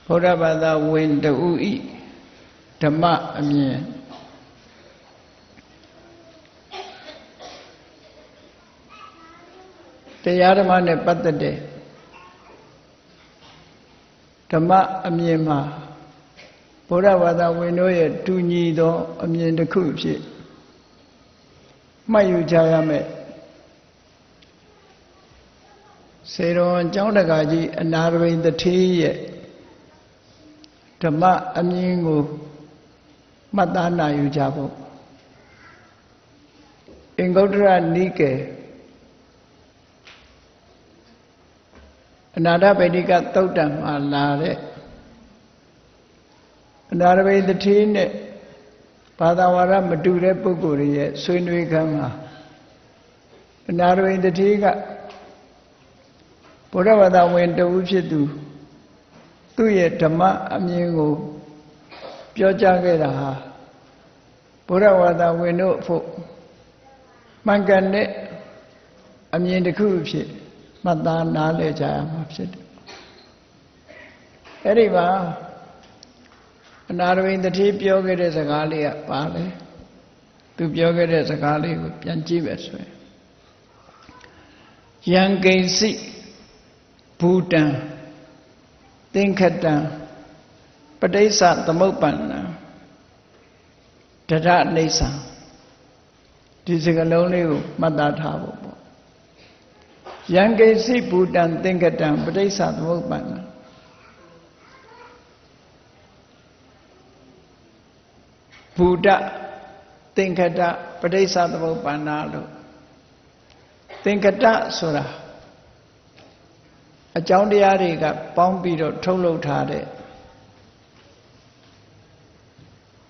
ဗုဒ္ဓဘာသာဝင်တူဤဓမ္မအမြင်တရားဓမ္မနဲ့ပတ်သက်တဲ့ဓမ္မအမြင်မှာဗုဒ္ဓဘာသာဝင်တို့ရဲ့တူညီသောအမြင်တစ်ခုဖြစ်မှတ်ယူကြရမယ်စေတော်ကျောင်းတကာကြီးအနာရဝိတ္ထေရဲ့ဓမ္မအမြင်ကိုမှတ်သားနိုင်ယူကြဖို့အင်္ဂုတ္တရနိကေအနာဒဗေဒိကသုတ်တံမှာလာတဲ့အနာရဝိတ္ထေနဲ့ဘာသာဝါဒမတူတဲ့ပုဂ္ဂိုလ်ရဲ့ဆွေးနွေးခန်းမှာအနာရဝိတ္ထေကဗုဒ္ဓဘာသာဝင်တူဖြစ်သူသူ့ရဲ့ဓမ္မအမြင်ကိုပြောကြားခဲ့တာဟာဗုဒ္ဓဘာသာဝင်တို့အဖို့မှန်ကန်တဲ့အမြင်တစ်ခုဖြစ်မှတ်သားနားလည်ကြရမှာဖြစ်တယ်။အဲ့ဒီမှာအနာရဝိတ္ထေပြောခဲ့တဲ့စကားလေးကပါလေ။သူပြောခဲ့တဲ့စကားလေးကိုပြန်ကြည့်မယ်ဆိုရင်ယံကိဉ္စိဘူတံသင်္ခတံပဋိစ္စသမုပ္ပန္နံဒရအိဋ္ဌံဒီစကားလုံးလေးကိုမှတ်သားထားဖို့ပေါ့ယံကိဉ္စိဘူတံသင်္ခတံပဋိစ္စသမုပ္ပန္နံဘူတသင်္ခတပဋိစ္စသမုပ္ပန္နလို့သင်္ခတဆိုတာအကြောင်းတရားတွေကပေါင်းပြီးတော့ထုတ်လုပ်ထားတဲ့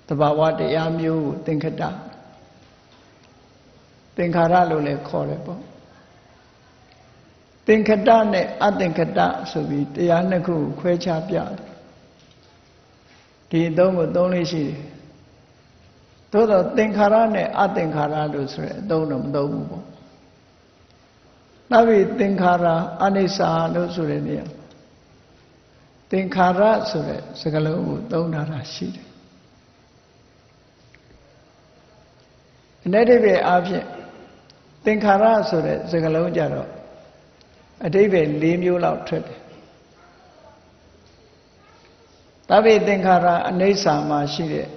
သဘာဝတရားမျိုးကိုသင်္ခတသင်္ခါရလို့လည်းခေါ်တယ်ပေါ့သင်္ခတနဲ့အသင်္ခတဆိုပြီးတရားနှစ်ခုခွဲခြားပြတယ်ဒီအသုံးကိုသုံးလို့ရှိတယ်သို့တော့သင်္ခါရနဲ့အသင်္ခါရလို့ဆိုရအသုံးတော့မသုံးဘူးပေါ့နောက်ပြီးသင်္ခါရအနိစ္စလို့ဆိုတဲ့နေရာသင်္ခါရဆိုတဲ့စကားလုံးကိုသုံးထားတာရှိတယ်အနေနဲ့ပဲအားဖြင့်သင်္ခါရဆိုတဲ့စကားလုံးကြတော့အဓိပ္ပာယ်၄မျိုးလောက်ထွက်တယ်။ဒါပေသင်္ခါရအနိစ္စမှာရှိတဲ့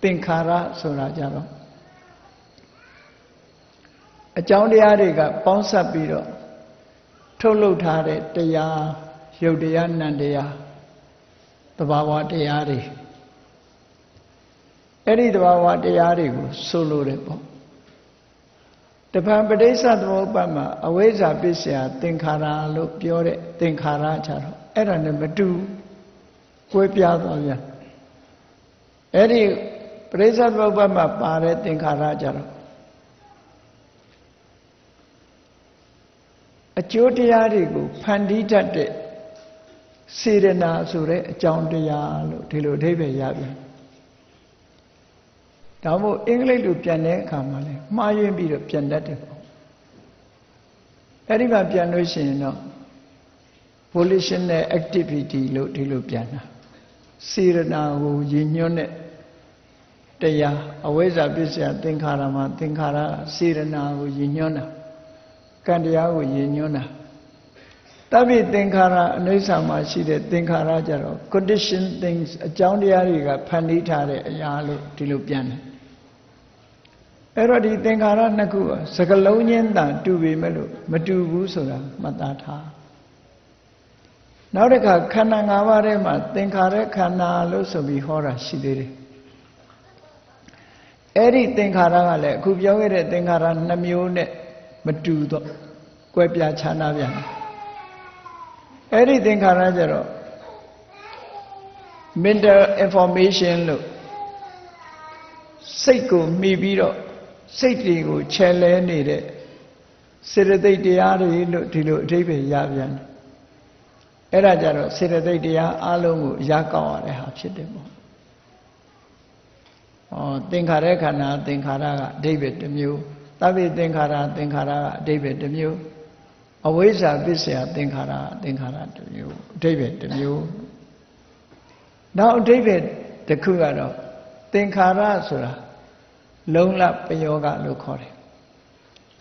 သင်္ခါရဆိုတာကြတော့အကြောင်းတရားတွေကပေါင်းစပ်ပြီးတော့ထုတ်လုပ်ထားတဲ့တရားရုပ်တရားနံတရားသဘာဝတရားတွေအဲ့ဒီသဘာဝတရားတွေကိုဆိုလိုတယ်ပေါ့တပံပဋိစ္စသမုပ္ပါဒ်မှာအဝိဇ္ဇာပစ္စယသင်္ခါရလို့ပြောတဲ့သင်္ခါရကြတော့အဲ့ဒါနဲ့မတူကွဲပြားသွားပြန်အဲ့ဒီပဋိစ္စသမုပ္ပါဒ်မှာပါတဲ့သင်္ခါရကြတော့အကျိုးတရားတွေကိုဖန်တီးတတ်တဲ့စေတနာဆိုတဲ့အကြောင်းတရားလို့ဒီလိုအဓိပ္ပာယ်ရပြန်ဒါမို့အင်္ဂလိပ်လိုပြန်တဲ့အခါမှာလဲမှားယွင်းပြီးတော့ပြန်တတ်တယ်ပေါ့အဲ့ဒီမှာပြန်လို့ရှိရင်တော့ volitional activity လို့ဒီလိုပြန်တာစေတနာကိုရည်ညွှန်းတဲ့တရားအဝိဇ္ဇာပစ္စယသင်္ခါရမှာသင်္ခါရစေတနာကိုရည်ညွှန်းတာကံတရားကိုရည်ညွှန်းတာတပိသင်္ခါရအနိစ္စမှာရှိတဲ့သင်္ခါရကြတော့ condition things အကြောင်းတရားတွေကဖန်တီးထားတဲ့အရာလို့ဒီလိုပြန်တယ်အဲ့တော့ဒီသင်္ခါရနှစ်ခုကစကလုံးချင်းတန်တူပေမဲ့လို့မတူဘူးဆိုတာမှတ်သားထားနောက်တစ်ခါခန္ဓာ၅ပါးထဲမှာသင်္ခါရခန္ဓာလို့ဆိုပြီးဟောတာရှိသေးတယ်အဲ့ဒီသင်္ခါရကလည်းအခုပြောခဲ့တဲ့သင်္ခါရ2မျိုးနဲ့မတူတော့ကွဲပြားခြားနားပြန်တယ်အဲ့ဒီသင်္ခါရကြတော့ mental information လို့စိတ်ကိုမှီပြီးတော့စိတ်တွေကိုချဲလဲနေတဲ့စေတသိက်တရားတွေလို့ဒီလိုအဓိပ္ပာယ်ရပြန်တယ်အဲ့ဒါကြတော့စေတသိက်တရားအလုံးကိုရကောက်ရတဲ့ဟာဖြစ်တယ်ပေါ့သင်္ခါရခန္ဓာသင်္ခါရကအဓိပ္ပာယ်တစ်မျိုးသဗ္ဗေသင်္ခါရသင်္ခါရကအဓိပ္ပာယ်တစ်မျိုးအဝိဇ္ဇာပစ္စယသင်္ခါရသင်္ခါရတစ်မျိုးအဓိပ္ပာယ်တစ်မျိုး နောက်အဓိပ္ပာယ်တစ်ခုကတော့သင်္ခါရဆိုတာလုံလပယောဂလို့ခေါ်တယ်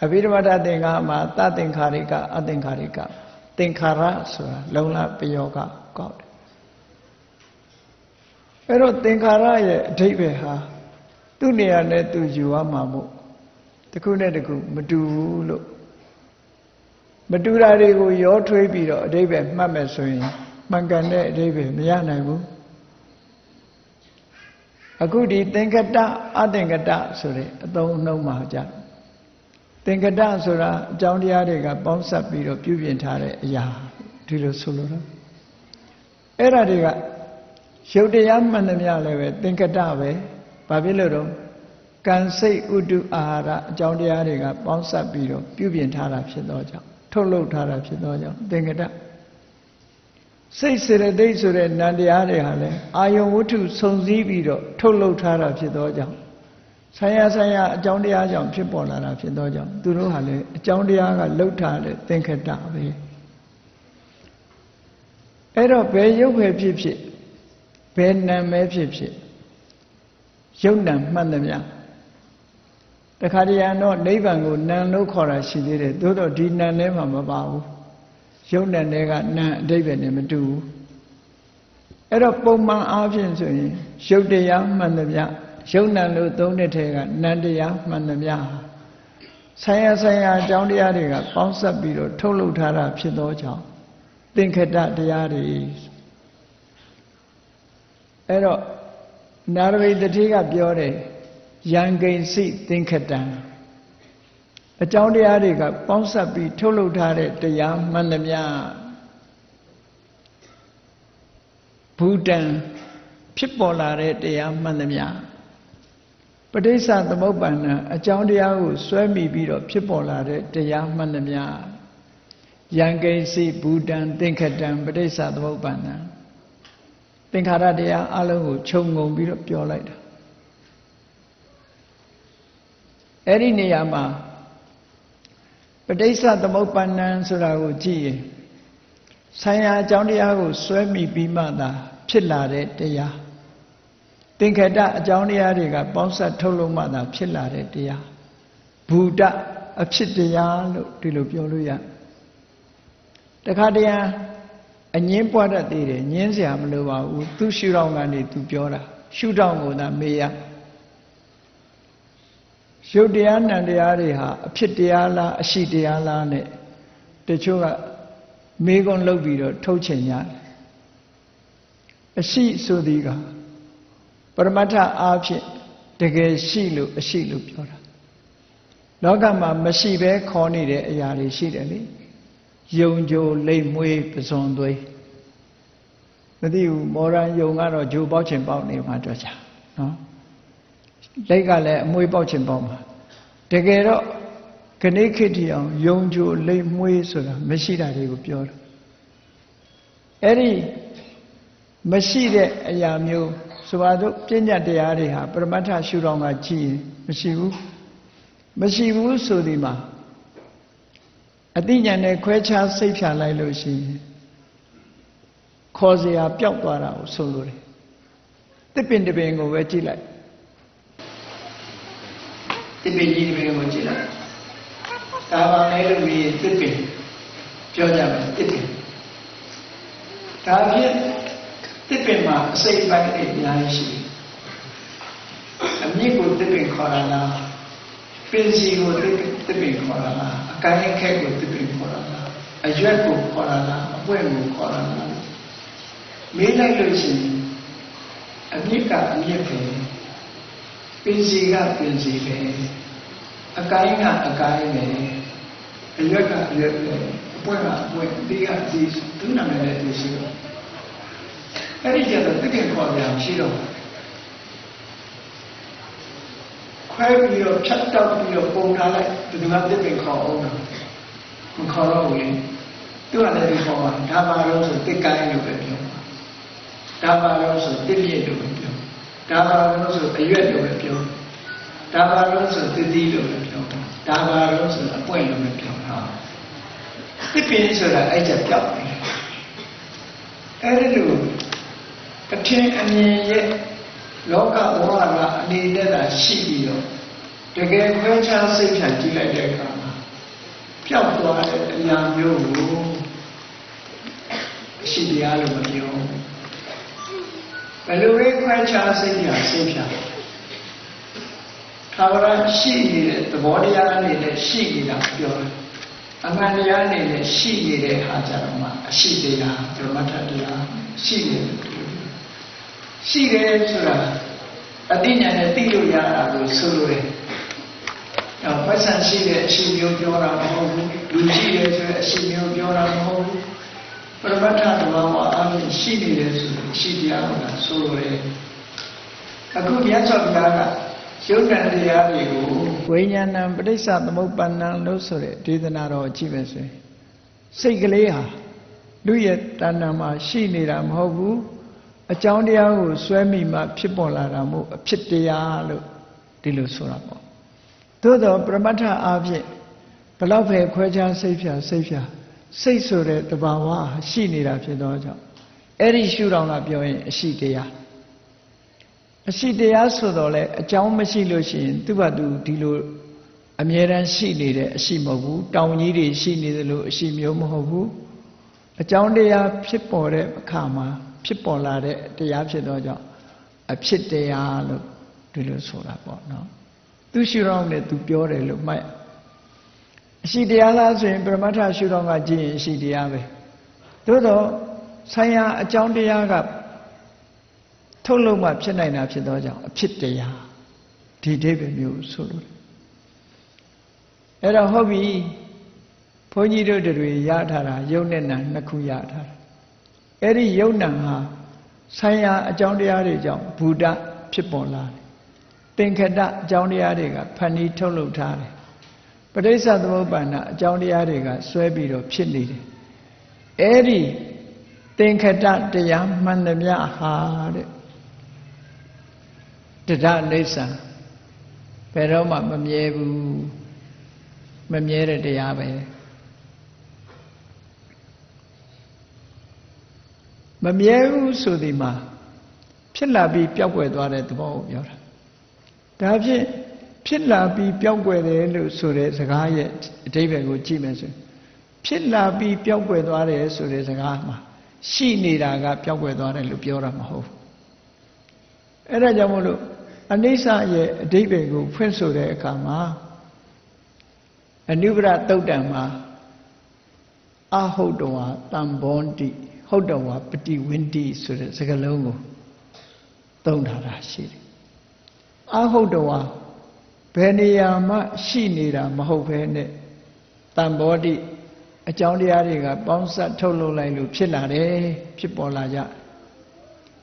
အဘိဓမ္မာသင်္ကာမှာသသင်္ခါရိကအသင်္ခါရိကသင်္ခါရဆိုတာလုံလပယောဂကောက်တယ်အဲ့တော့သင်္ခါရရဲ့အဓိပ္ပာယ်ဟာသူ့နေရာနဲ့သူယူရမှာမို့တစ်ခုနဲ့တစ်ခုမတူဘူးလို့မတူတာတွေကိုရောထွေးပြီးတော့အဓိပ္ပာယ်မှတ်မယ်ဆိုရင်မှန်ကန်တဲ့အဓိပ္ပာယ်မရနိုင်ဘူးအခုဒီသင်္ကတအသင်္ကတဆိုတဲ့အသုံးအနှုန်းမှာကြသင်္ကတဆိုတာအကြောင်းတရားတွေကပေါင်းစပ်ပြီးတော့ပြုပြင်ထားတဲ့အရာဒီလိုဆိုလို့တော့အဲ့ဒါတွေကရုပ်တရားမှန်သမျှလည်းပဲသင်္ကတပဲဘာဖြစ်လို့တော့ကံစိတ်ဥတုအာဟာရအကြောင်းတရားတွေကပေါင်းစပ်ပြီးတော့ပြုပြင်ထားတာဖြစ်သောကြောင့်ထုတ်လုပ်ထားတာဖြစ်သောကြောင့်သင်္ကတစိတ်စေတသိက်ဆိုတဲ့နံတရားတွေဟာလည်းအာယုံဝတ္ထုစုံစည်းပြီးတော့ထုတ်လုပ်ထားတာဖြစ်သောကြောင့်ဆိုင်ရာအကြောင်းတရားကြောင့်ဖြစ်ပေါ်လာတာဖြစ်သောကြောင့်သူတို့ဟာလည်းအကြောင်းတရားကလှုပ်ထားတဲ့သင်္ခတပဲအဲ့တော့ဘယ်ရုပ်ပဲဖြစ်ဖြစ်ဘယ်နာမဲဖြစ်ဖြစ်ရုပ်နာမှန်သမျှတခါတရံတော့နိဗ္ဗာန်ကိုနာလို့ခေါ်တာရှိသေးတယ်သို့တော့ဒီနာထဲမှာမပါဘူးရုပ်နာတွေကနာအဓိပ္ပာယ်နဲ့မတူဘူးအဲ့တော့ပုံမှန်အားဖြင့်ဆိုရင်ရုပ်တရားမှန်သမျှရုပ်နာလို့သုံးတဲ့ထဲကနာတရားမှန်သမျှဆိုင်ရာအကြောင်းတရားတွေကပေါင်းစပ်ပြီးတော့ထုတ်လုပ်ထားတာဖြစ်သောကြောင့်သင်္ခတတရားတွေအဲ့တော့နာရဝိတ္တိကပြောတယ်ယံကိဉ္စိသင်္ခတံအကြောင်းတရားတွေကပေါင်းစပ်ပြီးထုတ်လုပ်ထားတဲ့တရားမှန်သမျှဘူတံဖြစ်ပေါ်လာတဲ့တရားမှန်သမျှပဋိစ္စသမုပ္ပါဒ်အကြောင်းတရားကိုစွဲမိပြီးတော့ဖြစ်ပေါ်လာတဲ့တရားမှန်သမျှယံကိဉ္စိဘူတံသင်္ခတံပဋိစ္စသမုပ္ပါဒ်သင်္ခါရတရားအလုံးကိုခြုံငုံပြီးတော့ပြောလိုက်တာအဲ့ဒီနေရာမှာပဋိစ္စသမုပ္ပါဒ်ဆိုတာကိုကြည့်ရင်ဆိုင်ရာအကြောင်းတရားကိုစွဲမိပြီးမှသာဖြစ်လာတဲ့တရားသင်္ခတအကြောင်းတရားတွေကပေါင်းစပ်ထုတ်လုပ်မှသာဖြစ်လာတဲ့တရားဘူတအဖြစ်တရားလို့ဒီလိုပြောလို့ရတခါတရံအငင်းပွားတတ်သေးတယ်ငင်းစရာမလိုပါဘူးသူရှုထောင့်ကနေသူပြောတာရှုထောင့်ကိုသာမေးရရုပ်တရားနံတရားတွေဟာအဖြစ်တရားလားအရှိတရားလားနဲ့တချို့ကမေးခွန်းလုပ်ပြီးတော့ထုတ်ချင်ကြတယ်အရှိဆိုသည်ကပရမတ္ထအားဖြင့်တကယ်ရှိလို့အရှိလို့ပြောတာလောကမှာမရှိဘဲခေါ်နေတဲ့အရာတွေရှိတယ်လေယုံကြိုလိမ့်မွေးပဇွန်သွေးမသိဘူးမော်ရန်ယုံကတော့ဂျိုပေါက်ချင်ပေါက်နေမှာတော့ကြာနော်လက်ကလည်းအမွေးပေါက်ချင်ပေါက်မှာတကယ်တော့ခဏိခိတိအောင်ယုံကြိုလိမ့်မွေးဆိုတာမရှိတာတွေကိုပြောတာအဲ့ဒီမရှိတဲ့အရာမျိုးဆိုပါတော့ပညာတရားတွေဟာပရမတ္ထရှုထောင့်ကကြည့်ရင်မရှိဘူးဆိုဒီမှာအသိဉာဏ်နဲ့ခွဲခြားစိတ်ဖြာလိုက်လို့ရှိရင်ခေါ်စရာပျောက်သွားတာကိုဆိုလိုတယ်တစ်ပင်တစ်ပင်ကိုပဲကြည့်လိုက်တစ်ပင်ကြီးတစ်ပင်ကိုကြည့်လိုက်ဒါပါလဲလို့ပြီးရင်တစ်ပင်ပြောကြမယ်တစ်ပင်ဒါဖြင့်တစ်ပင်မှာအစိတ်ပိုင်းတွေအများကြီးရှိတယ်အမြင့်ကိုတစ်ပင်ခေါ်တာလားပင်စီကိုတစ်ပင်ခေါ်တာလားအကိုင်းအခက်ကိုတစ်ပင်ခေါ်တာလားအရွက်ကိုခေါ်တာလားအပွင့်ကိုခေါ်တာလားမေးလိုက်လို့ရှိရင်အမြင့်ကအမြင့်ပဲပင်စီကပင်စီပဲအကိုင်းကအကိုင်းပဲအရွက်ကအရွက်ပဲအပွင့်ကအပွင့်ဒီကဒီသူ့နာမည်နဲ့သူရှိတော့အဲ့ဒီကျတော့တစ်ပင်ခေါ်ကြရှိတော့ခွဲပြီးတော့ဖြတ်တောက်ပြီးတော့ပုံထားလိုက်ဒီမှာတစ်ပင်ခေါ်အောင်မခေါ်တော့ဘူးလေသူကလည်းဒီခေါ်မှာဒါပါလို့ဆိုတစ်ကိုင်းလို့ပဲပြောဒါပါလို့ဆိုတစ်မြင့်လို့ပဲပြောဒါပါလို့ဆိုအရွက်လို့ပဲပြောဒါပါလို့ဆိုတစ်သီးလို့ပဲပြောဒါပါလို့ဆိုအပွင့်လို့ပဲပြောတာတစ်ပင်ဆိုတာအဲ့ချက်ပြောက်တယ်အဲ့ဒီလို အထင်အမြင်ရဲ့လောကဘဝကအနေနဲ့သာရှိပြီးတော့တကယ်ခွဲခြားစိတ်ဖြတ်ကြည့်လိုက်တဲ့အခါမှာပျောက်သွားတဲ့အရာမျိုးကိုအရှိတရားလို့မပြောဘယ်လိုလဲခွဲခြားစိတ်ဖြတ်သာဝရရှိနေတဲ့သဘောတရားအနေနဲ့ရှိနေတာပြောတယ်အမှန်တရားအနေနဲ့ရှိနေတဲ့ဟာကြတော့မှအရှိတရားဓမ္မထတရားရှိတယ်ရှိတယ်ဆိုတာအသိဉာဏ်နဲ့သိလို့ရတာကိုဆိုလိုတယ်။နောက်ပတ်စံရှိတဲ့အရှိမျိုးပြောတာမဟုတ်ဘူး။လူရှိတယ်ဆိုတဲ့အရှိမျိုးပြောတာမဟုတ်ဘူး။ပရမတ္ထသဘာဝအပြင်ရှိနေတယ်ဆိုတဲ့အရှိတရားကဆိုလိုတယ်။အခုမြတ်စွာဘုရားကယုတ်တန်တရားတွေကိုဝိညာဏံပဋိစ္စသမုပ္ပန္နံလို့ဆိုတဲ့ဒေသနာတော်ကြည့်မယ်ဆိုရင်စိတ်ကလေးဟာလူရဲ့တဏ္ဍာမှာရှိနေတာမဟုတ်ဘူးအကြောင်းတရားကိုစွဲမိမှဖြစ်ပေါ်လာတာမို့အဖြစ်တရားလို့ဒီလိုဆိုတာပေါ့သို့တော့ပရမတ္ထအားဖြင့်ဘလောက်ပဲခွဲခြားစိတ်ဖြာစိတ်ဆိုတဲ့တဘာဝရှိနေတာဖြစ်သောကြောင့်အဲ့ဒီရှုထောင့်ကပြောရင်အရှိတရားဆိုတော့လေအကြောင်းမရှိလို့ရှိရင်သူ့ဘာသူဒီလိုအမြဲတမ်းရှိနေတဲ့အရှိမဟုတ်ဘူးတောင်ကြီးတွေရှိနေသလိုအရှိမျိုးမဟုတ်ဘူးအကြောင်းတရားဖြစ်ပေါ်တဲ့အခါမှာဖြစ်ပေါ်လာတဲ့တရားဖြစ်သောကြောင့်အဖြစ်တရားလို့ဒီလိုဆိုတာပေါ့နော်သူရှုထောင့်နဲ့သူပြောတယ်လို့မှတ်အရှိတရားလားဆိုရင်ပရမတ္ထရှုထောင့်ကကြည့်ရင်အရှိတရားပဲသို့တော့ဆိုင်ရာအကြောင်းတရားကထုတ်လို့မှဖြစ်နိုင်တာဖြစ်သောကြောင့်အဖြစ်တရားဒီအဓိပ္ပာယ်မျိုးဆိုလို့အဲ့တော့ဟုတ်ပြီဘုန်းကြီးတို့တွေရထားတာယုံနဲ့နံနှစ်ခုရထားတာအဲ့ဒီယုံနံဟာဆိုင်ရာအကြောင်းတရားတွေကြောင့်ဘူတဖြစ်ပေါ်လာတယ်သင်္ခတအကြောင်းတရားတွေကဖန်တီးထုတ်လုပ်ထားတယ်ပဋိစ္စသမုပ္ပါဒ်အကြောင်းတရားတွေကဆွဲပြီးတော့ဖြစ်နေတယ်အဲ့ဒီသင်္ခတတရားမှန်သမျှဟာတဲ့တဒအိဋ္ဌံဘယ်တော့မှမမြဲဘူးမမြဲတဲ့တရားပဲမမြဲဘူးဆိုဒီမှာဖြစ်လာပြီးပျောက်ကွယ်သွားတဲ့သဘောကိုပြောတာဒါဖြင့်ဖြစ်လာပြီးပျောက်ကွယ်တယ်လို့ဆိုတဲ့စကားရဲ့အဓိပ္ပာယ်ကိုကြည့်မယ်ဆိုဖြစ်လာပြီးပျောက်ကွယ်သွားတယ်ဆိုတဲ့စကားမှာရှိနေတာကပျောက်ကွယ်သွားတယ်လို့ပြောတာမဟုတ်ဘူးအဲ့ဒါကြောင့်မို့လို့အနိစ္စရဲ့အဓိပ္ပာယ်ကိုဖွင့်ဆိုတဲ့အခါမှာအနုပရသုတ်တံမှာအဟုတ်တဝါတံဘောတိဟုတ်တဝါပฏิဝင်းတိဆိုတဲ့စကားလုံးကိုသုံးထားတာရှိတယ်အဟုတ်တဝါဘယ်နေရာမှရှိနေတာမဟုတ်ဘဲနဲ့တံဘောတိအကြောင်းတရားတွေကပေါင်းစပ်ထုတ်လုပ်လိုက်လို့ဖြစ်လာတယ်ဖြစ်ပေါ်လာကြ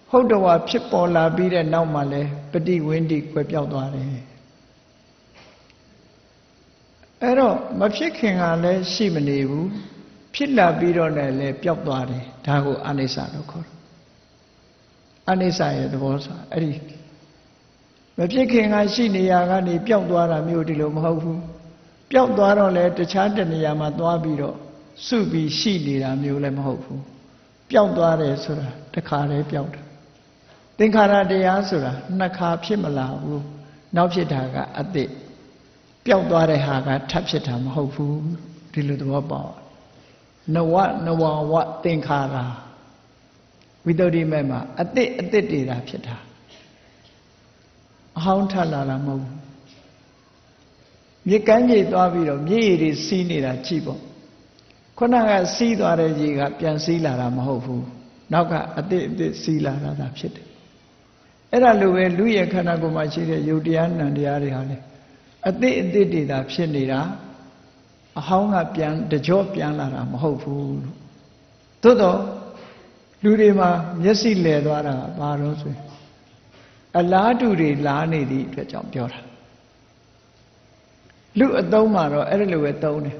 ဟုတ်တဝါဖြစ်ပေါ်လာပြီးတဲ့နောက်မှာလဲပฏิဝင်းတိကွယ်ပြောက်သွားတယ်အဲ့တော့မဖြစ်ခင်ကလည်းရှိမနေဘူးဖြစ်လာပြီးတော့လည်းပျောက်သွားတယ်ဒါကိုအနိစ္စလို့ခေါ်တယ်အနိစ္စရဲ့သဘောဆိုအဲ့ဒီမဖြစ်ခင်ကရှိနေရကနေပျောက်သွားတာမျိုးဒီလိုမဟုတ်ဘူးပျောက်သွားတော့လည်းတခြားတနေရာမှာသွားပြီးတော့စုပြီးရှိနေတာမျိုးလည်းမဟုတ်ဘူးပျောက်သွားတယ်ဆိုတာတစ်ခါတည်းပျောက်တယ်သင်္ခါရတရားဆိုတာနှစ်ခါဖြစ်မလာဘူးနောက်ဖြစ်တာကအသစ်ပျောက်သွားတဲ့ဟာကထပ်ဖြစ်တာမဟုတ်ဘူးဒီလိုသဘောပေါက်နဝဝသင်္ခါရဝိတ္တုရိမေမှာအသစ်တွေတာဖြစ်တာအဟောင်းထလာတာမဟုတ်ဘူးမြေကမ်းခြေသွားပြီးတော့မြေရည်တွေစီးနေတာကြည့်ပေါ့ခုနကစီးသွားတဲ့ရေကပြန်စီးလာတာမဟုတ်ဘူးနောက်ကအသစ်စီးလာတာဖြစ်တယ်အဲ့ဒါလိုပဲလူရဲ့ခန္ဓာကိုယ်မှာရှိတဲ့ယုတ်တရားနံတရားတွေဟာလေအသစ်တွေတာဖြစ်နေတာအဟောင်းကပြန်တကြော့ပြန်လာတာမဟုတ်ဘူးလို့သို့တော့လူတွေမှာမျက်စိလည်သွားတာကဘာလို့ဆိုရင်အလားတူတွေလားနေသည့်အတွက်ကြောင့်ပြောတာလူအသုံးမှာတော့အဲ့ဒီလိုပဲသုံးတယ်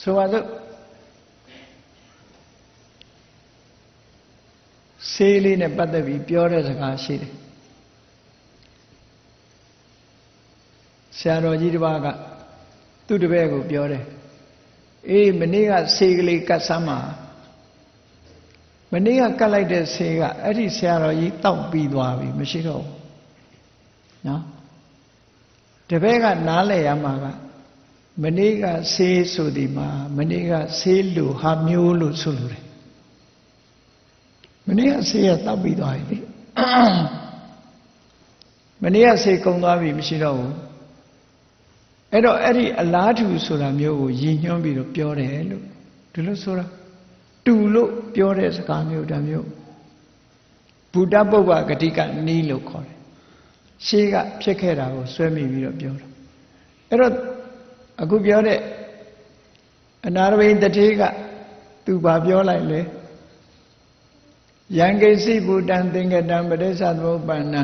ဆိုပါစို့ဆေးလေးနဲ့ပတ်သက်ပြီးပြောတဲ့စကားရှိတယ်ဆရာတော်ကြီးတစ်ပါးကသူ့တပည့်ကိုပြောတယ်အေးမနေ့ကဆေးကလေးကတ်ဆမ်းမှာ မနေ့ကကတ်လိုက်တဲ့ဆေးကအဲ့ဒီဆရာတော်ကြီးတောက်ပြီးသွားပြီမရှိတော့ဘူးနော်တပည့်ကနားလည်ရမှာကမနေ့ကဆေးဆိုဒီမှာမနေ့ကဆေးလူဟာမျိုးလို့ဆိုလို့တယ်မနေ့ကဆေးကတောက်ပြီးသွားပြီလေမနေ့ကဆေးကုန်သွားပြီမရှိတော့ဘူးအဲ့တော့အဲ့ဒီအလားတူဆိုတာမျိုးကိုရည်ညွှန်းပြီးတော့ပြောတယ်လို့ဒီလိုဆိုတာတူလို့ပြောတဲ့စကားမျိုးဒါမျိုးဘုဒ္ဓပုဗ္ဗဂတိကနီးလို့ခေါ်တယ်ရှေးကဖြစ်ခဲ့တာကိုဆွဲမိပြီးတော့ပြောတာအဲ့တော့အခုပြောတဲ့အနာရဝိတ္တိကသူဘာပြောလိုက်လဲယံကိစီဘူတံသင်္ကတံပရိစ္ဆသမုပ္ပန္နံ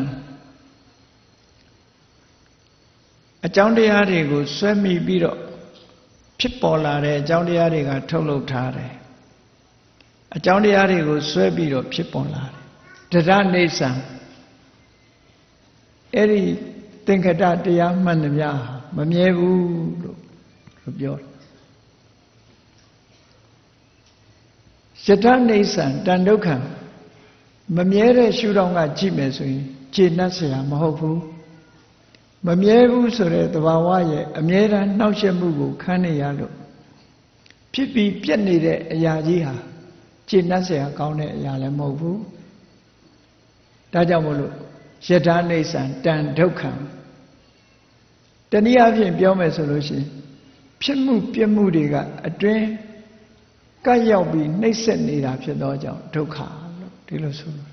အကြောင်းတရားတွေကိုဆွဲမိပြီးတော့ဖြစ်ပေါ်လာတဲ့အကြောင်းတရားတွေကထုတ်လုပ်ထားတယ်အကြောင်းတရားတွေကိုဆွဲပြီးတော့ဖြစ်ပေါ်လာတယ်တရနေဆံအဲ့ဒီသင်္ကတတရားမှန်သမျှမမြဲဘူးလို့ပြောတယ်ယတနေဆံတန်ဒုက္ခမမြဲတဲ့ရှုထောင့်ကကြည့်မယ်ဆိုရင်ကျေနပ်เสียမဟုတ်ဘူးမမြဲဘူးဆိုတဲ့သဘာဝရဲ့အမြဲတမ်းနှောက်ယှက်မှုကိုခံနေရလို့ဖြစ်ပြီးပြက်နေတဲ့အရာကြီးဟာကျေနပ်เสียကောင်းတဲ့အရာလည်းမဟုတ်ဘူးဒါကြောင့်မို့လို့ယထာနေဆံတန်ဒုက္ခတနည်းအားဖြင့်ပြောမယ်ဆိုလို့ရှိရင်ဖြစ်မှုပြက်မှုတွေကအတွင်းကပ်ရောက်ပြီးနှိမ့်ဆက်နေတာဖြစ်သောကြောင့်ဒုက္ခလို့ဒီလိုဆိုလို့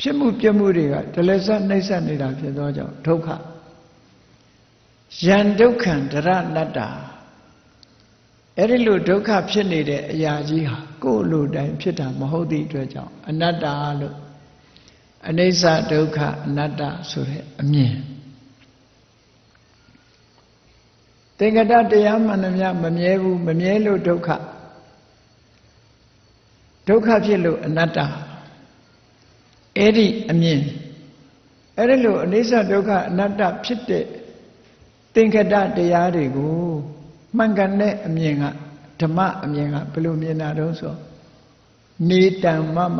ဖြစ်မှုပြက်မှုတွေကဒလစနှိမ့်ဆက်နေတာဖြစ်သောကြောင့်ဒုက္ခယံဒုက္ခံဒရနတ္တာအဲ့ဒီလိုဒုက္ခဖြစ်နေတဲ့အရာကြီးဟာကိုယ်လိုတိုင်းဖြစ်တာမဟုတ်သည့်အတွက်ကြောင့်အနတ္တလို့အနိစ္စဒုက္ခအနတ္တဆိုတဲ့အမြင်သင်္ကတတရားမှန်သမျှမမြဲဘူးမမြဲလို့ဒုက္ခဖြစ်လို့အနတ္တအဲ့ဒီအမြင်အဲ့ဒီလိုအနိစ္စဒုက္ခအနတ္တဖြစ်တဲ့သင်္ကတတရားတွေကိုမှန်ကန်တဲ့အမြင်ကဓမ္မအမြင်ကဘယ်လိုမြင်တာတုံးဆိုနေတံမမ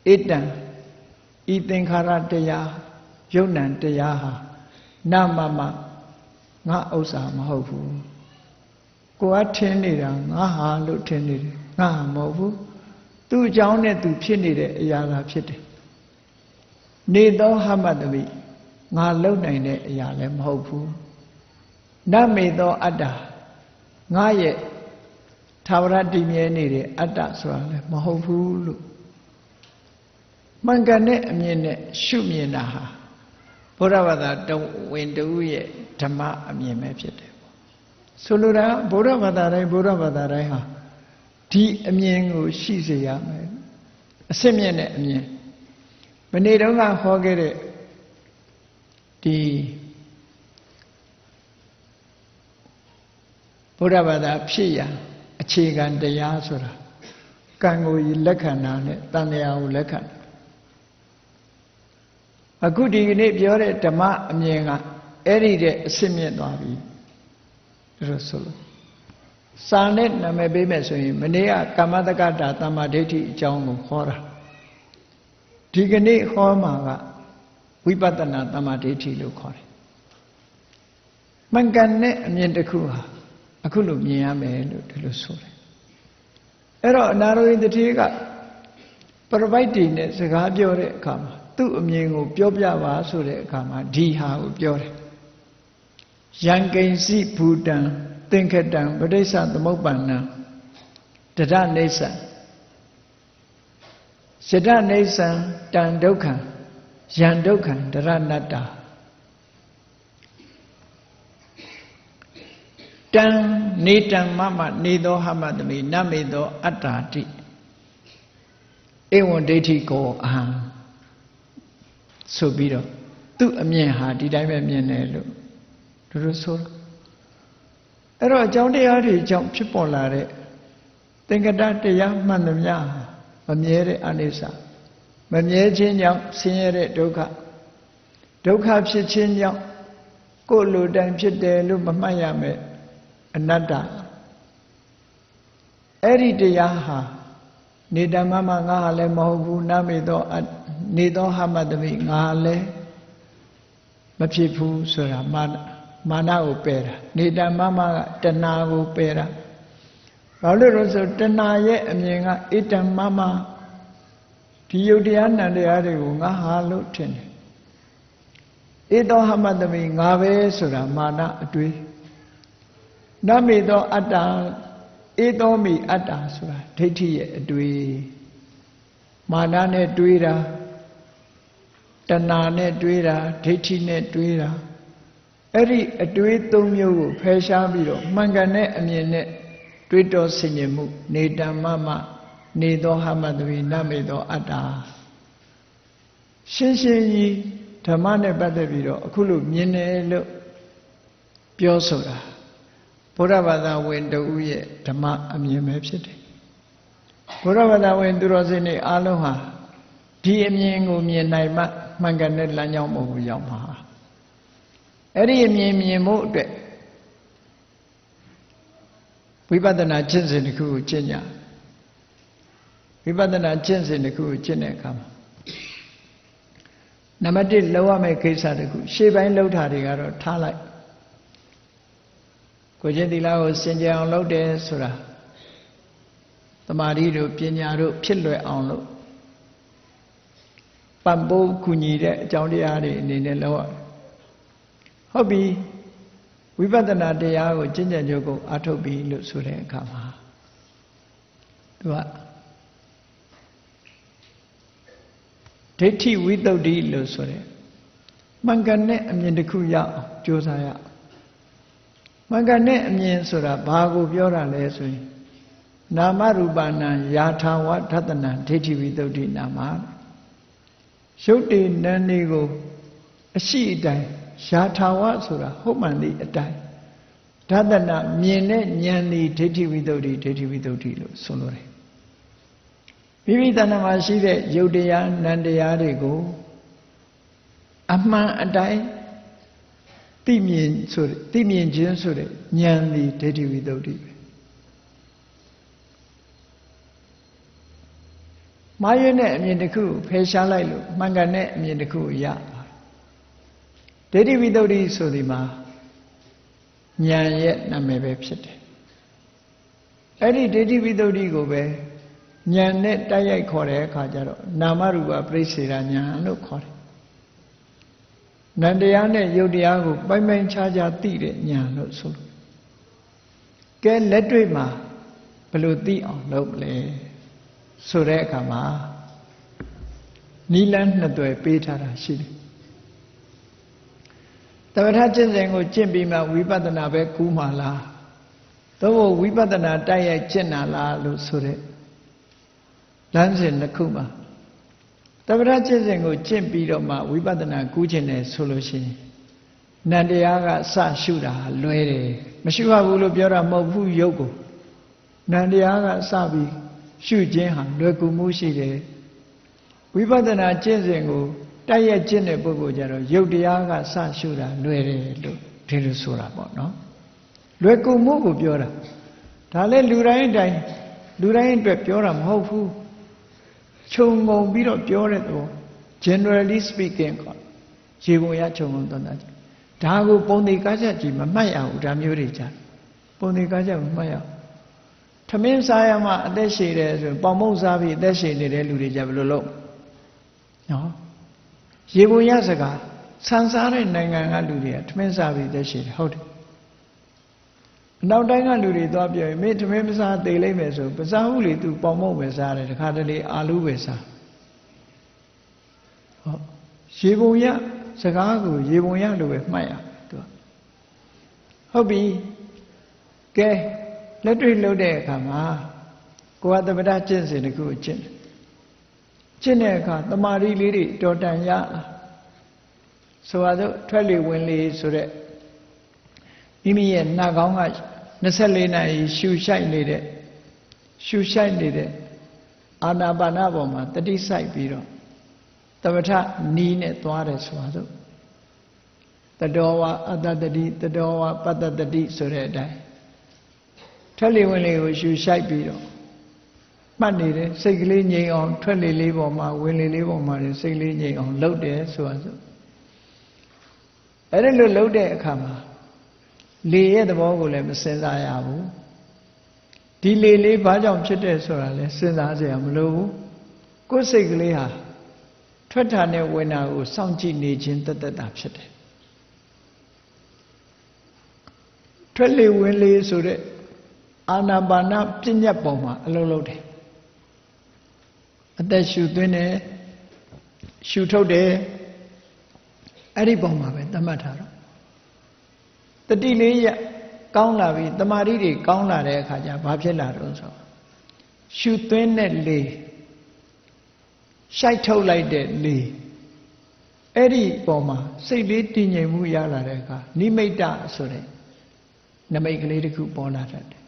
ဣတံဤသင်္ခါရတရားယုတ်နံတရားဟာနမမငါဥစ္စာမဟုတ်ဘူးကိုယ်ကထင်နေတာငါဟာလို့ထင်နေတယ်ငါမဟုတ်ဘူးသူ့အကြောင်းနဲ့သူဖြစ်နေတဲ့အရာသာဖြစ်တယ်နေသောဟမတမိငါလုံနိုင်တဲ့အရာလည်းမဟုတ်ဘူးနမေသောအတ္တငါရဲ့သာဝရတည်မြဲနေတဲ့အတ္တဆိုတာလည်းမဟုတ်ဘူးလို့မှန်ကန်တဲ့အမြင်နဲ့ရှုမြင်တာဟာဘုရားဘာသာတဝင်တူရဲ့ဓမ္မအမြင်ပဲဖြစ်တယ်ပေါ့ဆိုလိုတာဘုရားဘာသာတိုင်းဟာဒီအမြင်ကိုရှိစေရမယ်အစစ်မြင့်တဲ့အမြင်မနေ့တုန်းကဟောခဲ့တဲ့ဒီဘုရားဘာသာဖြစ်ရန်အခြေခံတရားဆိုတာကံကိုလက်ခံတာနဲ့တန်တရားကိုလက်ခံအခုဒီကနေ့ပြောတဲ့ဓမ္မအမြင်ကအဲ့ဒီတဲ့အစစ်မြင့်သွားပြီဒါလို့ဆိုလို့စာနဲ့နာမည်ပေးမယ်ဆိုရင်မနေ့ကကမ္မတက္ကတာသမ္မာဒိဋ္ဌိအကြောင်းကိုခေါ်တာဒီကနေ့ဟောမှာကဝိပဿနာသမ္မာဒိဋ္ဌိလို့ခေါ်တယ်မှန်ကန်တဲ့အမြင်တစ်ခုဟာအခုလိုမြင်ရမယ်လို့ဒီလိုဆိုတယ်အဲ့တော့အနာရောဂိတတိကပရပိုက်တီနဲ့စကားပြောတဲ့အခါမှာသူ့အမြင်ကိုပြောပြပါဆိုတဲ့အခါမှာဒီဟာကိုပြောတယ်ယံကိဉ္စီဘူတံသင်္ခတံပဋိစ္စသမုပ္ပန္နံတရနေဆံယတနေဆံတံဒုက္ခံယံဒုက္ခံတရနတ္တာတံနေတံမမနေသောဟမတမိနမေသောအတ္တာတိဧဝံဒိဋ္ဌိကောအဟံဆိုပြီးတော့သူ့အမြင်ဟာဒီတိုင်းပဲမြင်တယ်လို့တို့ဆိုတော့အဲ့တော့အကြောင်းတရားတွေကြောင့်ဖြစ်ပေါ်လာတဲ့သင်္ကတတရားမှန်သမျှမမြဲတဲ့အနိစ္စမမြဲခြင်းကြောင့်ဆင်းရဲတဲ့ဒုက္ခဖြစ်ခြင်းကြောင့်ကိုယ်လိုတိုင်းဖြစ်တယ်လို့မမှတ်ရမယ်အနတ္တအဲ့ဒီတရားဟာ နေတမမငါဟာလည်းမဟုတ်ဘူးနမေသောနေသောဟမတမိငါဟာလည်းမဖြစ်ဘူးဆိုတာမာနကိုပယ်တာနေတမမကတဏှာကိုပယ်တာဘာလို့လဲဆိုတဏှာရဲ့အမြင်ကဣတမမဒီယုတ်တရားနံတရားတွေကိုငါဟာလို့ထင်တယ်ဧသောဟမတမိငါပဲဆိုတာမာနအတွေးနမေသောအတ္တဧသောမိအတ္တဆိုတာဒိဋ္ဌိရဲ့အတွေးမာနနဲ့တွေးတာတဏှာနဲ့တွေးတာဒိဋ္ဌိနဲ့တွေးတာအဲ့ဒီအတွေးသုံးမျိုးကိုဖယ်ရှားပြီးတော့မှန်ကန်တဲ့အမြင်နဲ့တွေးတောဆင်ခြင်မှုနေတမမနေသောဟမတမိနမေသောအတ္တရှင်းရှင်းကြီးဓမ္မနဲ့ပတ်သက်ပြီးတော့အခုလို့မြင်တယ်လို့ပြောဆိုတာဘုရားဘာသာဝင်တဦးရဲ့ဓမ္မအမြင်ပဲဖြစ်တယ်ဘုရားဘာသာဝင်သူတော်စင်တွေအားလုံးဟာဒီအမြင်ကိုမြင်နိုင်မှမှန်ကန်တဲ့လမ်းကြောင်းပေါ်ကိုရောက်မှာအဲ့ဒီအမြင်မြင်ဖို့အတွက်ဝိပဿနာကျင့်စဉ်တစ်ခုကိုကျင့်ကြဝိပဿနာကျင့်စဉ်တစ်ခုကိုကျင့်တဲ့အခါမှာနံပါတ်1လောက်ရမယ့်ကိစ္စတစ်ခုရှေ့ပိုင်းလောက်တာတွေကတော့ထားလိုက်ကိုကျင့်သီလကိုစင်ကြယ်အောင်လုပ်တယ်ဆိုတာသမာဓိတို့ပညာတို့ဖြစ်လွယ်အောင်လို့ပံ့ပိုးကူညီတဲ့အကြောင်းတရားတွေအနေနဲ့လုပ်ရဟုတ်ပြီဝိပဿနာတရားကိုကျင့်ကြံကြုတ်ကိုအားထုတ်ပြီးလို့ဆိုတဲ့အခါမှာသူကဒိဋ္ဌိဝိတ္တုဒ္ဓိလို့ဆိုတဲ့မှန်ကန်တဲ့အမြင်တစ်ခုရအောင်ကြိုးစားရမှန်ကန်တဲ့အမြင်ဆိုတာဘာကိုပြောတာလဲဆိုရင်နာမရူပနာယာထာဝဒသနံဒိဋ္ဌိဝိတ္တုဒ္ဓိနာမရုပ်တည်နာမ်တွေကိုအရှိအတိုင်းယာထာဝဆိုတာဟုတ်မှန်သည့်အတိုင်းဒသနမြင်တဲ့ဉာဏ်ဒီဒိဋ္ဌိဝိတ္တုဒ္ဓိဒိဋ္ဌိဝိတ္တုဒ္ဓိလို့ဆိုလိုတယ်မိမိတဏ္ဍာမှာရှိတဲ့ယုတ်တရားနံတရားတွေကိုအမှန်အတိုင်းသိမြင်ခြင်းဆိုတဲ့ဉာဏ်ဒီဒိဋ္ဌိဝိတ္တုဒ္ဓိပဲမှားယွင်းတဲ့အမြင်တစ်ခုဖယ်ရှားလိုက်လို့မှန်ကန်တဲ့အမြင်တစ်ခုရဒိဋ္ဌိဝိတ္တုဒ္ဓိဆိုဒီမှာဉာဏ်ရဲ့နာမည်ပဲဖြစ်တယ်အဲ့ဒီဒိဋ္ဌိဝိတ္တုဒ္ဓိကိုပဲဉာဏ်နဲ့တိုက်ရိုက်ခေါ်တဲ့အခါကျတော့နာမရူပပရိစ္ဆေဒဉာဏ်လို့ခေါ်တယ်နံတရားနဲ့ယုတ်တရားကိုပိုင်ပိုင်ခြားခြားသိတဲ့ဉာဏ်လို့ဆိုလို့ကဲလက်တွေ့မှာဘယ်လိုသိအောင်လုပ်လဲဆိုတဲ့အခါမှာနိလန်းနှစ်သွယ်ပေးထားတာရှိတယ်သမထကျင့်စဉ်ကိုကျင့်ပြီးမှဝိပဿနာပဲကူးမှလားသို့မဟုတ်ဝိပဿနာတိုက်ရိုက်ကျင့်တာလားလို့ဆိုတဲ့လမ်းစဉ်တစ်ခုမှာသမထကျင့်စဉ်ကိုကျင့်ပြီးတော့မှဝိပဿနာကူးခြင်းတယ်ဆိုလို့ရှိရင်နံတရားကစရှုတာလွဲတယ်မရှုရဘူးလို့ပြောတာမဟုတ်ဘူးယုတ်ကိုနံတရားကစပြီးရှုခြင်းဟာလွယ်ကူမှုရှိတယ်ဝိပဿနာကျင့်စဉ်ကိုတိုက်ရိုက်ကျင့်တဲ့ပုဂ္ဂိုလ်ကြတော့ယုတ်တရားကစရှုတာလွယ်တယ်လို့ဒီလိုဆိုတာပေါ့နော်လွယ်ကူမှုကိုပြောတာဒါလည်းလူတိုင်းအတွက်ပြောတာမဟုတ်ဘူးခြုံငုံပြီးတော့ပြောတဲ့သဘော generally speaking ကရေပုံရခြုံငုံသွားတာဒါကိုပုံသေးကားချက်ကြီးမမှတ်ရဘူးဒါမျိုးတွေကြာပုံသေးကားချက်မမှတ်ရထမင်းစားရမှအသက်ရှည်တယ်ဆိုပေါင်မုံစားပြီးအသက်ရှည်နေတဲ့လူတွေကြဘယ်လိုလုပ်နော်ရေပုံရစကားဆန်စားတဲ့နိုင်ငံကလူတွေကထမင်းစားပြီးအသက်ရှည်တယ်ဟုတ်တယ်အနောက်တိုင်းကလူတွေသွားပြောရင်မင်းထမင်းမစားသေလိမ့်မယ်ဆိုပစားဟုလေသူပေါင်မုံပဲစားတယ်တခါတလေအာလူးပဲစားဟုတ်ရေပုံရစကားကိုရေပုံရလို့ပဲမှတ်ရသူဟုတ်ပြီကဲလက်တွေ့လုပ်တဲ့အခါမှာကိုယ်ကသမထကျင့်စဉ်တစ်ခုကိုကျင့်တဲ့အခါတမာရီလေးတွေတော်တန်ရဆိုပါစို့ထွက်လေဝင်လေဆိုတဲ့မိမိရဲ့နှာခေါင်းက24နာရီရှူရှိုက်နေတဲ့အာနာပါနပေါ်မှာတတိစိုက်ပြီးတော့သမထနီးနဲ့သွားတယ်ဆိုပါစို့တတောဝအတ္တတတိတတောဝပတ္တတတိဆိုတဲ့အတိုင်းထွက်လေဝင်လေကိုရှူရှိုက်ပြီးတော့ မှတ်နေတယ်စိတ်ကလေးငြိမ်အောင်ထွက်လေလေးပေါ်မှာဝင်လေလေးပေါ်မှာစိတ်လေးငြိမ်အောင်လုပ်တယ်ဆိုတာဆိုအဲ့ဒါလို့လုပ်တဲ့အခါမှာလေရဲ့သဘောကိုလည်းမစဉ်းစားရဘူးဒီလေလေးဘာကြောင့်ဖြစ်တယ်ဆိုတာလည်းစဉ်းစားစရာမလိုဘူးကိုယ်စိတ်ကလေးဟာထွက်တာနဲ့ဝင်တာကိုစောင့်ကြည့်နေခြင်းတသက်တာဖြစ်တယ်ထွက်လေဝင်လေဆိုတဲ့အာနာပါနပညာပေါ်မှာအလုံးလုံးတယ်အသက်ရှူသွင်းတယ်ရှူထုတ်တယ်အဲ့ဒီပုံမှာပဲသတ်မှတ်ထားတော့တတိလေးရကောင်းလာပြီတမာတိတွေကောင်းလာတဲ့အခါကျဘာဖြစ်လာတော့ဆိုရှူသွင်းတဲ့လေရှိုက်ထုတ်လိုက်တဲ့လေအဲ့ဒီပုံမှာစိတ်လေးတည်ငြိမ်မှုရလာတဲ့အခါနိမိတ်တဆိုတဲ့နမိတ်ကလေးတစ်ခုပေါ်လာတတ်တယ်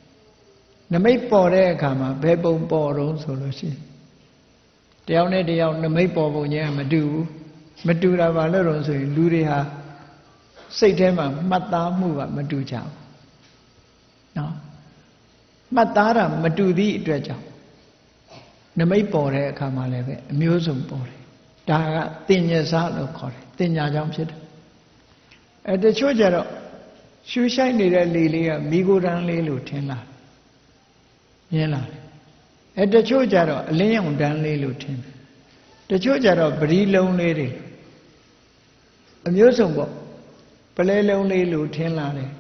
နမိတ်ပေါ်တဲ့အခါမှာဘယ်ပုံပေါ်တော့ဆိုလို့ရှိရင်တယောက်နဲ့တယောက်နမိတ်ပေါ်ပုံချင်းမတူဘူးမတူတာဘာလို့လဲဆိုရင်လူတွေဟာစိတ်ထဲမှာမှတ်သားမှုကမတူကြဘူးနော်မှတ်သားတာမတူသည့်အတွက်ကြောင့်နမိတ်ပေါ်တဲ့အခါမှာလည်းပဲအမျိုးစုံပေါ်တယ်ဒါကတင်ညာစားလို့ခေါ်တယ်တင်ညာကြောင့်ဖြစ်တယ်တချို့ကြတော့ရှူရှိုက်နေတဲ့လေလေးကမိဂိုရန်လေးလို့ထင်လာမြင်လာတယ်တချို့ကြတော့အလင်းရောင်တန်းလေးလို့ထင်တယ်တချို့ကြတော့ပရိလုံးလေးတွေအမျိုးစုံပေါ့ပလဲလုံးလေးလို့ထင်လာတယ်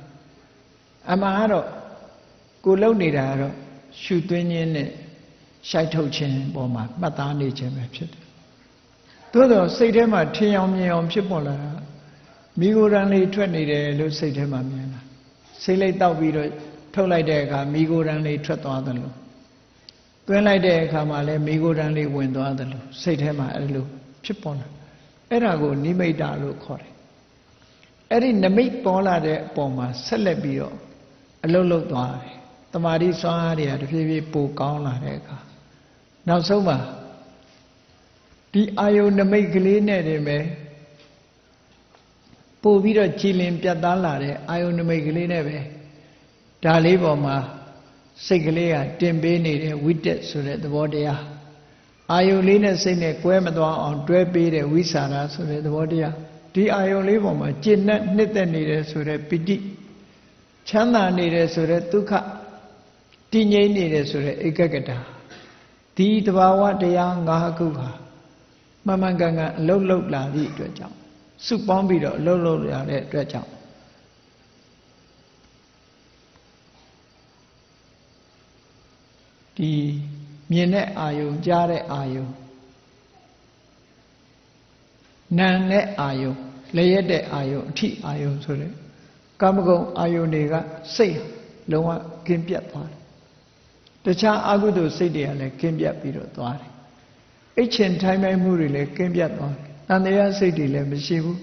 အမှန်ကတော့ကိုလုံနေတာကတော့ရှူသွင်းခြင်းနဲ့ရှိုက်ထုတ်ခြင်းပေါ်မှာမှတ်သားနေခြင်းပဲဖြစ်တယ်သို့တော့စိတ်ထဲမှာထင်အောင်မြင်အောင်ဖြစ်ပေါ်လာတာမိဂိုရန်လေးထွက်နေတယ်လို့စိတ်ထဲမှာမြင်လာစိတ်လိုက်တောက်ပြီးတော့ထုတ်လိုက်တဲ့အခါမိဂိုရန်လေးထွက်သွားတယ်လို့သွင်းလိုက်တဲ့အခါမှာလည်းမိဂိုရန်လေးဝင်သွားတယ်လို့စိတ်ထဲမှာအဲ့လိုဖြစ်ပေါ်လာအဲ့ဒါကိုနိမိတ်တာလို့ခေါ်တယ်အဲ့ဒီနမိတ်ပေါ်လာတဲ့အပေါ်မှာဆက်လက်ပြီးတော့အလုံးလုံးသွားတယ်တမာတိစွမ်းအားတွေကတဖြည်းဖြည်းပိုကောင်းလာတဲ့အခါနောက်ဆုံးမှာဒီအာယုနမိတ်ကလေးနဲ့တင်ပဲပို့ပြီးတော့ကြည်လင်ပြတ်သားလာတဲ့အာယုနမိတ်ကလေးနဲ့ပဲဒါလေးပေါ်မှာစိတ်ကလေးကတင်ပေးနေတဲ့ဝိတက်ဆိုတဲ့သဘောတရားအာယုလေးနဲ့စိတ်နဲ့ကွဲမသွားအောင်တွဲပေးတဲ့ဝိသရာဆိုတဲ့သဘောတရားဒီအာယုလေးပေါ်မှာကျင့်နဲ့နှစ်သက်နေတဲ့ဆိုတဲ့ပိဋိချမ်းသာနေတဲ့ဆိုတဲ့ဒုက္ခတည်ငြိမ်နေတဲ့ဆိုတဲ့ဧကဂတဒီတဘာဝတရား၅ခုဟာမှန်မှန်ကန်ကန်အလုံးလုံးလာသည့်အတွက်ကြောင့်စုပေါင်းပြီးတော့အလုံးလုံးရတဲ့အတွက်ကြောင့်ဒီမြင်တဲ့အာယုံကြားတဲ့အာယုံနာမ်တဲ့အာယုံလျက်တဲ့အာယုံအထိအာယုံဆိုတဲ့ကာမဂုဏ်အာယုံတွေကစိတ်လုံးဝကင်းပြတ်သွားတယ်တခြားအကုသိုလ်စိတ်တွေကလည်းကင်းပြတ်ပြီးတော့သွားတယ်အိတ်ချင်ထိုင်ပိုင်မှုတွေလည်းကင်းပြတ်သွားတယ်တန်တရားစိတ်တွေလည်းမရှိဘူး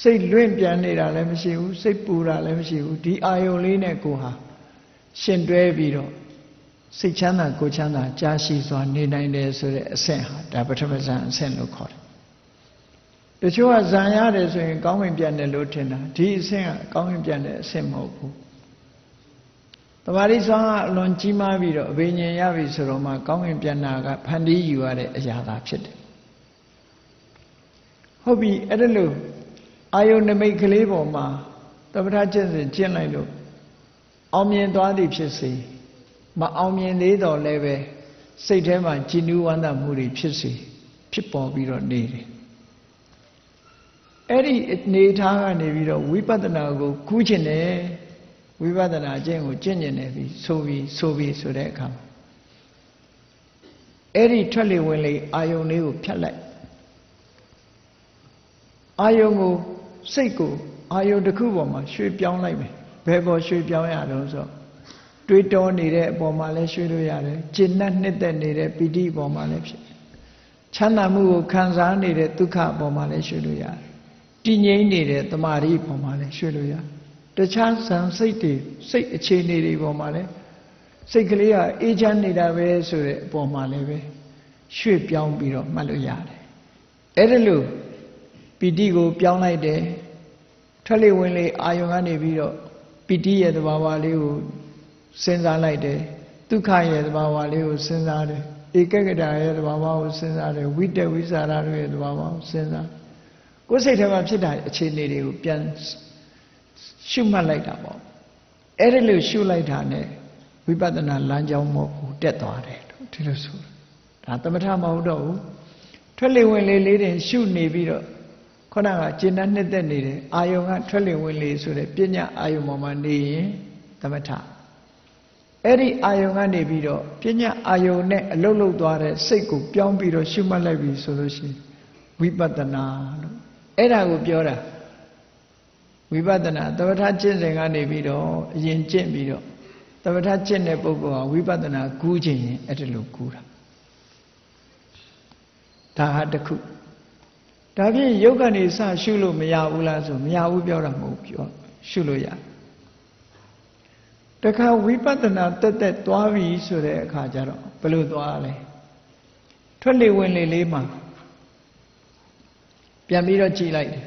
စိတ်လွင့်ပြန်နေတာလည်းမရှိဘူးစိတ်ပူတာလည်းမရှိဘူးဒီအာယုံလေးနဲ့ကိုဟာရှင်တွဲပြီးတော့စိတ်ချမ်းသာကိုယ်ချမ်းသာကြာရှည်စွာနေနိုင်တယ်ဆိုတဲ့အဆင့်ဟာဒါပထမဇန်အဆင့်လို့ခေါ်တယ်တချို့ကဇန်ရတယ်ဆိုရင်ကောင်းဝင်ပြန်တယ်လို့ထင်တာဒီအဆင့်ကကောင်းဝင်ပြန်တဲ့အဆင့်မဟုတ်ဘူးတမာတိစွမ်းကအလွန်ကြီးမားပြီးတော့အဘိညာဉ်ရပြီဆိုတော့မှကောင်းဝင်ပြန်တာကဖန်တီးယူရတဲ့အရာသာဖြစ်တယ်ဟုတ်ပြီအဲ့ဒါလို့အာယုန်နမိတ်ကလေးပေါ်မှာတပ္ပထကျင့်စဉ်ကျင့်လိုက်လို့အောင်မြင်သွားသည်ဖြစ်စေမအောင်မြင်သေးတော့လည်းပဲစိတ်ထဲမှာကြည်နူးဝမ်းသာမှုတွေဖြစ်စေဖြစ်ပေါ်ပြီးတော့နေတယ်အဲ့ဒီအနေထားကနေပြီးတော့ဝိပဿနာကိုကူးကျင်တယ်ဝိပဿနာအကျင့်ကိုကျင့်ကျင်တယ်ပြီးဆိုတဲ့အခါမှာအဲ့ဒီထွက်လေဝင်လေအာယုန်လေးကိုဖြတ်လိုက်အာယုန်ကိုစိတ်ကိုအာယုန်တစ်ခုပေါ်မှာရွှေ့ပြောင်းလိုက်မယ်ဘယ်ပေါ်ရွှေ့ပြောင်းရတော့ဆိုတွေးတောနေတဲ့အပေါ်မှာလည်းရွှေ့လို့ရတယ်ကျင့်နဲ့နှစ်သက်နေတဲ့ပိဋိအပေါ်မှာလည်းဖြစ်ချမ်းသာမှုကိုခံစားနေတဲ့ဒုက္ခအပေါ်မှာလည်းရွှေ့လို့ရတယ်တည်ငြိမ်နေတဲ့တမာရီအပေါ်မှာလည်းရွှေ့လို့ရတယ်တခြားဇန်စိတ်တွေစိတ်အခြေအနေတွေပေါ်မှာလည်းစိတ်ကလေးကအေးချမ်းနေတာပဲဆိုတဲ့အပေါ်မှာလည်းပဲရွှေ့ပြောင်းပြီးတော့မှတ်လို့ရတယ်အဲ့ဒါလို့ပိဋိကိုပြောင်းလိုက်တယ်ထွက်လေဝင်လေအာယုံကနေပြီးတော့ပိဋိရဲ့သဘာဝလေးကိုစဉ်းစားလိုက်တယ်ဒုက္ခရဲ့သဘာဝလေးကိုစဉ်းစားတယ် ဧကဂတရဲ့သဘာဝကိုစဉ်းစားတယ်ဝိတ္တဝိสารရဲ့သဘာဝကိုစဉ်းစားကိုယ်စိတ်ထဲမှာဖြစ်တာအခြေအနေတွေကိုပြန်ရှုမှတ်လိုက်တာပေါ့အဲ့ဒီလိုရှုလိုက်တာနဲ့ဝိပဿနာလမ်းကြောင်းမို့တက်သွားတယ်ဒီလိုဆိုတာဒါသမထမဟုတ်တော့ဘူးထွက်လေဝင်လေလေးတင်ရှုနေပြီးတော့ခုနကကျင့်တတ်နှစ်သက်နေတယ်အာယုံကထွက်လေဝင်လေဆိုတဲ့ပညာအာယုံပေါ်မှာနေရင်သမထအဲ့ဒီအာယုံကနေပြီးတော့ပညာအာယုံနဲ့အလုံးလုံးသွားတဲ့စိတ်ကိုပြောင်းပြီးတော့ရှုမှတ်လိုက်ပြီဆိုလို့ရှိရင်ဝိပဿနာလို့အဲ့ဒါကိုပြောတာဝိပဿနာသမထကျင့်စဉ်ကနေပြီးတော့အရင်ကျင့်ပြီးတော့သမထကျင့်တဲ့ပုဂ္ဂိုလ်ဟာဝိပဿနာကူးခြင်းရင်အဲ့ဒါလိုကူးတာဒါဟာတစ်ခုဒါဖြင့်ယုတ်ကနေစရှုလို့မရဘူးလားဆိုမရဘူးပြောတာမဟုတ်ပြောရှုလို့ရတခါဝိပဿနာတက်တက်သွားပြီဆိုတဲ့အခါကျတော့ဘယ်လိုသွားလဲထွက်လေဝင်လေလေးမှာပြန်ပြီးတော့ကြည်လိုက်တယ်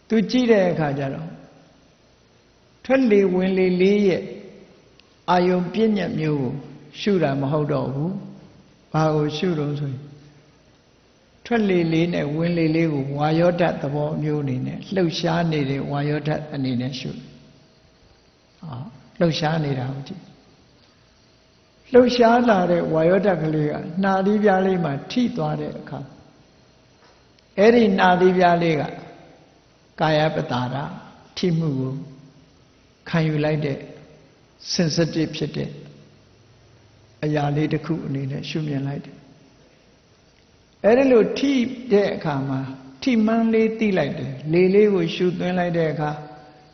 သူကြည့်တဲ့အခါကျတော့ထွက်လေဝင်လေလေးရဲ့အာယုံပြည့်ညတ်မျိုးကိုရှုတာမဟုတ်တော့ဘူးဘာကိုရှုတော့ဆိုရင်ထွက်လေလေးနဲ့ဝင်လေလေးကိုဝါယောဓာတ်သဘောမျိုးအနေနဲ့လှုပ်ရှားနေတဲ့ဝါယောဓာတ်အနေနဲ့ရှုလှုပ်ရှားနေတာဟုတ်ကြည့်လှုပ်ရှားလာတဲ့ဝါယောဓာတ်ကလေးကနှာသီးပြားလေးမှာထိသွားတဲ့အခါအဲ့ဒီနှာသီးပြားလေးကကာယပတာရထိမှုကိုခံယူလိုက်တဲ့ sensitive ဖြစ်တဲ့အရာလေးတစ်ခုအနေနဲ့ရှုမြင်လိုက်တယ်အဲ့ဒီလိုထိတဲ့အခါမှာထိမှန်းလေးသိလိုက်တယ်လေလေးကိုရှုသွင်းလိုက်တဲ့အခါ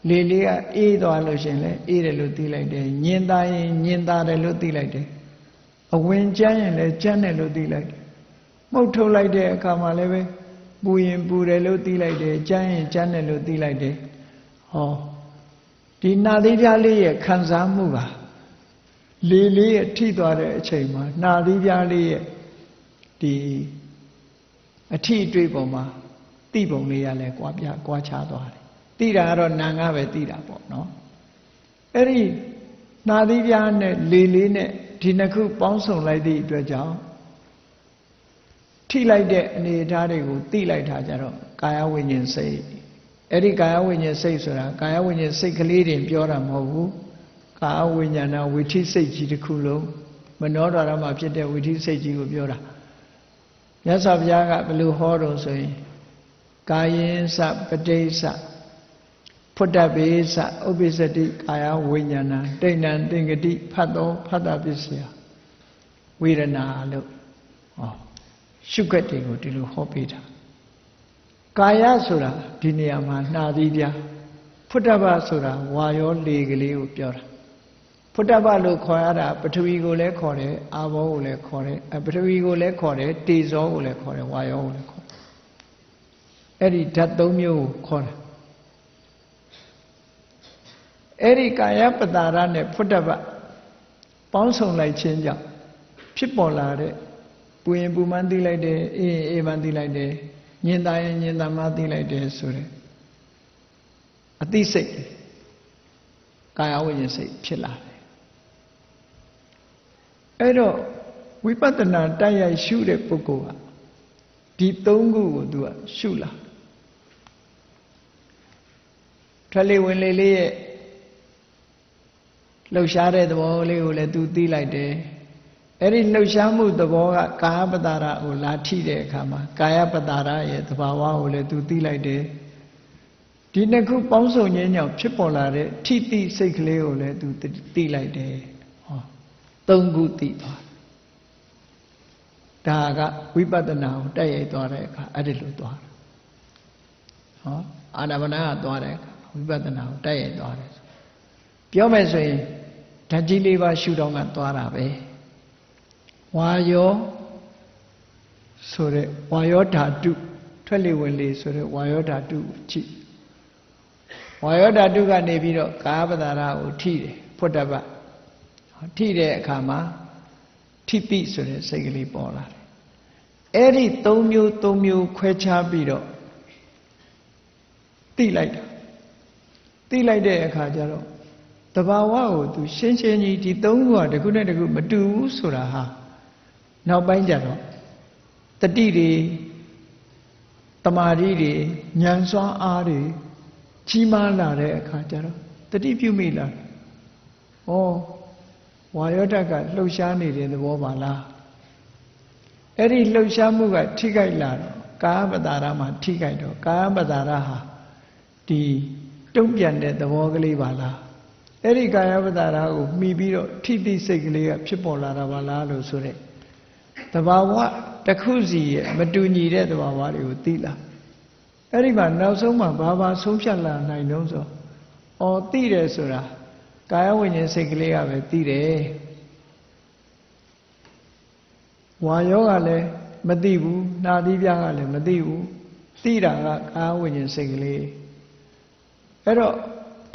လေလေးကအေးသွားလို့ရှင်လဲအေးတယ်လို့သိလိုက်တယ်ညင်သားရင်ညင်သားတယ်လို့သိလိုက်တယ်အဝင်ကျန်းရင်လည်းကျန်းတယ်လို့သိလိုက်တယ်မှုတ်ထုတ်လိုက်တဲ့အခါမှာလည်းပဲပူရင်ပူတယ်လို့သိလိုက်တယ်ကျန်းရင်ကျန်းတယ်လို့သိလိုက်တယ်ဟောဒီနာသီးပြားလေးရဲ့ခံစားမှုကလေလေးရဲ့ထိသွားတဲ့အချိန်မှာနာသီးပြားလေးရဲ့ဒီအထိအတွေ့ပုံမှာသိပုံလေးရလဲကွာခြားသွားတယ်သိတာကတော့နာငါပဲသိတာပေါ့နော်အဲ့ဒီနာသီးပြားနဲ့လေလေးနဲ့ဒီနှစ်ခုပေါင်းစုံလိုက်သည့်အတွက်ကြောင့်ထိလိုက်တဲ့အနေအထားတွေကိုသိလိုက်တာကြတော့ကာယဝိညာဉ်စိတ်အဲ့ဒီကာယဝိညာဉ်စိတ်ဆိုတာကာယဝိညာဉ်စိတ်ကလေးတွေပြောတာမဟုတ်ဘူးကာယဝိညာဏဝိထိစိတ်ကြီးတစ်ခုလုံးမနောဒရမှာဖြစ်တဲ့ဝိထိစိတ်ကြီးကိုပြောတာမြတ်စွာဘုရားကဘယ်လိုဟောတော့ဆိုရင်ကာယင်္စပဋိစ္စဖုဒ္ဓဘေသဥပ္ပစ္စတိကာယဝိညာဏတိဏ္ဏသင်္ကတိဖတ်သောဖတ်တာပစ္စယဝေဒနာလို့ဟောရှုခွက်တွေကိုဒီလိုဟောပေးတာကာယဆိုတာဒီနေရာမှာနှာသီးပြားဖုဒ္ဓဘဆိုတာဝါရောလေကလေးကိုပြောတာဖုဒ္ဓဘလို့ခေါ်ရတာပထဝီကိုလည်းခေါ်တယ်အာဘောကိုလည်းခေါ်တယ်ပထဝီကိုလည်းခေါ်တယ်တေဇောကိုလည်းခေါ်တယ်ဝါရောကိုလည်းခေါ်တယ်အဲ့ဒီဓာတ်၃မျိုးကိုခေါ်တယ်အဲ့ဒီကာယပတာရနဲ့ဖုဒ္ဓဘပေါင်းစုံလိုက်ခြင်းကြောင့်ဖြစ်ပေါ်လာတဲ့ပူရင်ပူမှန်းသိလိုက်တယ်အေးရင်အေးမှန်းသိလိုက်တယ်ညင်သာရင်ညင်သာမှသိလိုက်တယ်ဆိုတဲ့အသိစိတ်ကာယဝိညာဉ်စိတ်ဖြစ်လာတယ်အဲ့တော့ဝိပဿနာတိုက်ရိုက်ရှုတဲ့ပုဂ္ဂိုလ်ကဒီ၃ခုကိုသူကရှုလာထွက်လေဝင်လေလေးရဲ့လှုပ်ရှားတဲ့သဘောလေးကိုလည်းသူသိလိုက်တယ်အဲ့ဒီလှုပ်ရှားမှုသဘောကကာယပတာရကိုလာထိတဲ့အခါမှာကာယပတာရရဲ့သဘာဝကိုလည်းသူသိလိုက်တယ်ဒီနှစ်ခုပေါင်းစုံခြင်းကြောင့်ဖြစ်ပေါ်လာတဲ့ထိတိစိတ်ကလေးကိုလည်းသူသိလိုက်တယ်ဟော၃ခုသိသွားဒါကဝိပဿနာကိုတိုက်ရိုက်သွားတဲ့အခါအဲ့ဒီလိုသွားတာဟောအာနာပါနကသွားတဲ့အခါဝိပဿနာကိုတိုက်ရိုက်သွားတယ်ပြောမယ်ဆိုရင်ဓာတ်ကြီး၄ပါးရှုတော့ကသွားတာပဲဝါယောဆိုတဲ့ဝါယောဓာတုထွက်လေဝင်လေဆိုတဲ့ဝါယောဓာတုကြည့်ဝါယောဓာတုကနေပြီးတော့ကာယပတာရကိုထိတယ်ဖုဒ္ဓဘထိတဲ့အခါမှာထိတိဆိုတဲ့စိတ်ကလေးပေါ်လာတယ်အဲ့ဒီ၃မျိုးခွဲခြားပြီးတော့သိလိုက်တာသိလိုက်တဲ့အခါကျတော့တဘာဝကိုသူရှင်းရှင်းကြီးဒီ၃ခုကတစ်ခုနဲ့တစ်ခုမတူဘူးဆိုတာဟာ နောက်ပိုင်းကြတော့တတိတွေတမာရီတွေဉာဏ်စွမ်းအားတွေကြီးမားလာတဲ့အခါကျတော့တတိပြုမိလာတယ်။ဩဝါယောဓာတ်ကလှုပ်ရှားနေတဲ့သဘောပါလား။အဲ့ဒီလှုပ်ရှားမှုကထိခိုက်လာတော့ကာယပတာရမှာထိခိုက်တော့ကာယပတာရဟာဒီတုံ့ပြန်တဲ့သဘောကလေးပါလား။အဲ့ဒီကာယပတာရကိုမှီပြီးတော့ထိတိစိတ်ကလေးကဖြစ်ပေါ်လာတာပါလားလို့ဆိုတဲ့သဘာဝတစ်ခုစီရဲ့မတူညီတဲ့သဘာဝတွေကိုသိလာအဲ့ဒီမှာနောက်ဆုံးမှာဘာဆုံးဖြတ်လာနိုင်တော့ဆိုအော်သိတယ်ဆိုတာကာယဝိညာဉ်စိတ်ကလေးကပဲသိတယ်ဝါယောကလည်းမသိဘူးနာသီးပြားကလည်းမသိဘူးသိတာကကာယဝိညာဉ်စိတ်ကလေးအဲ့တော့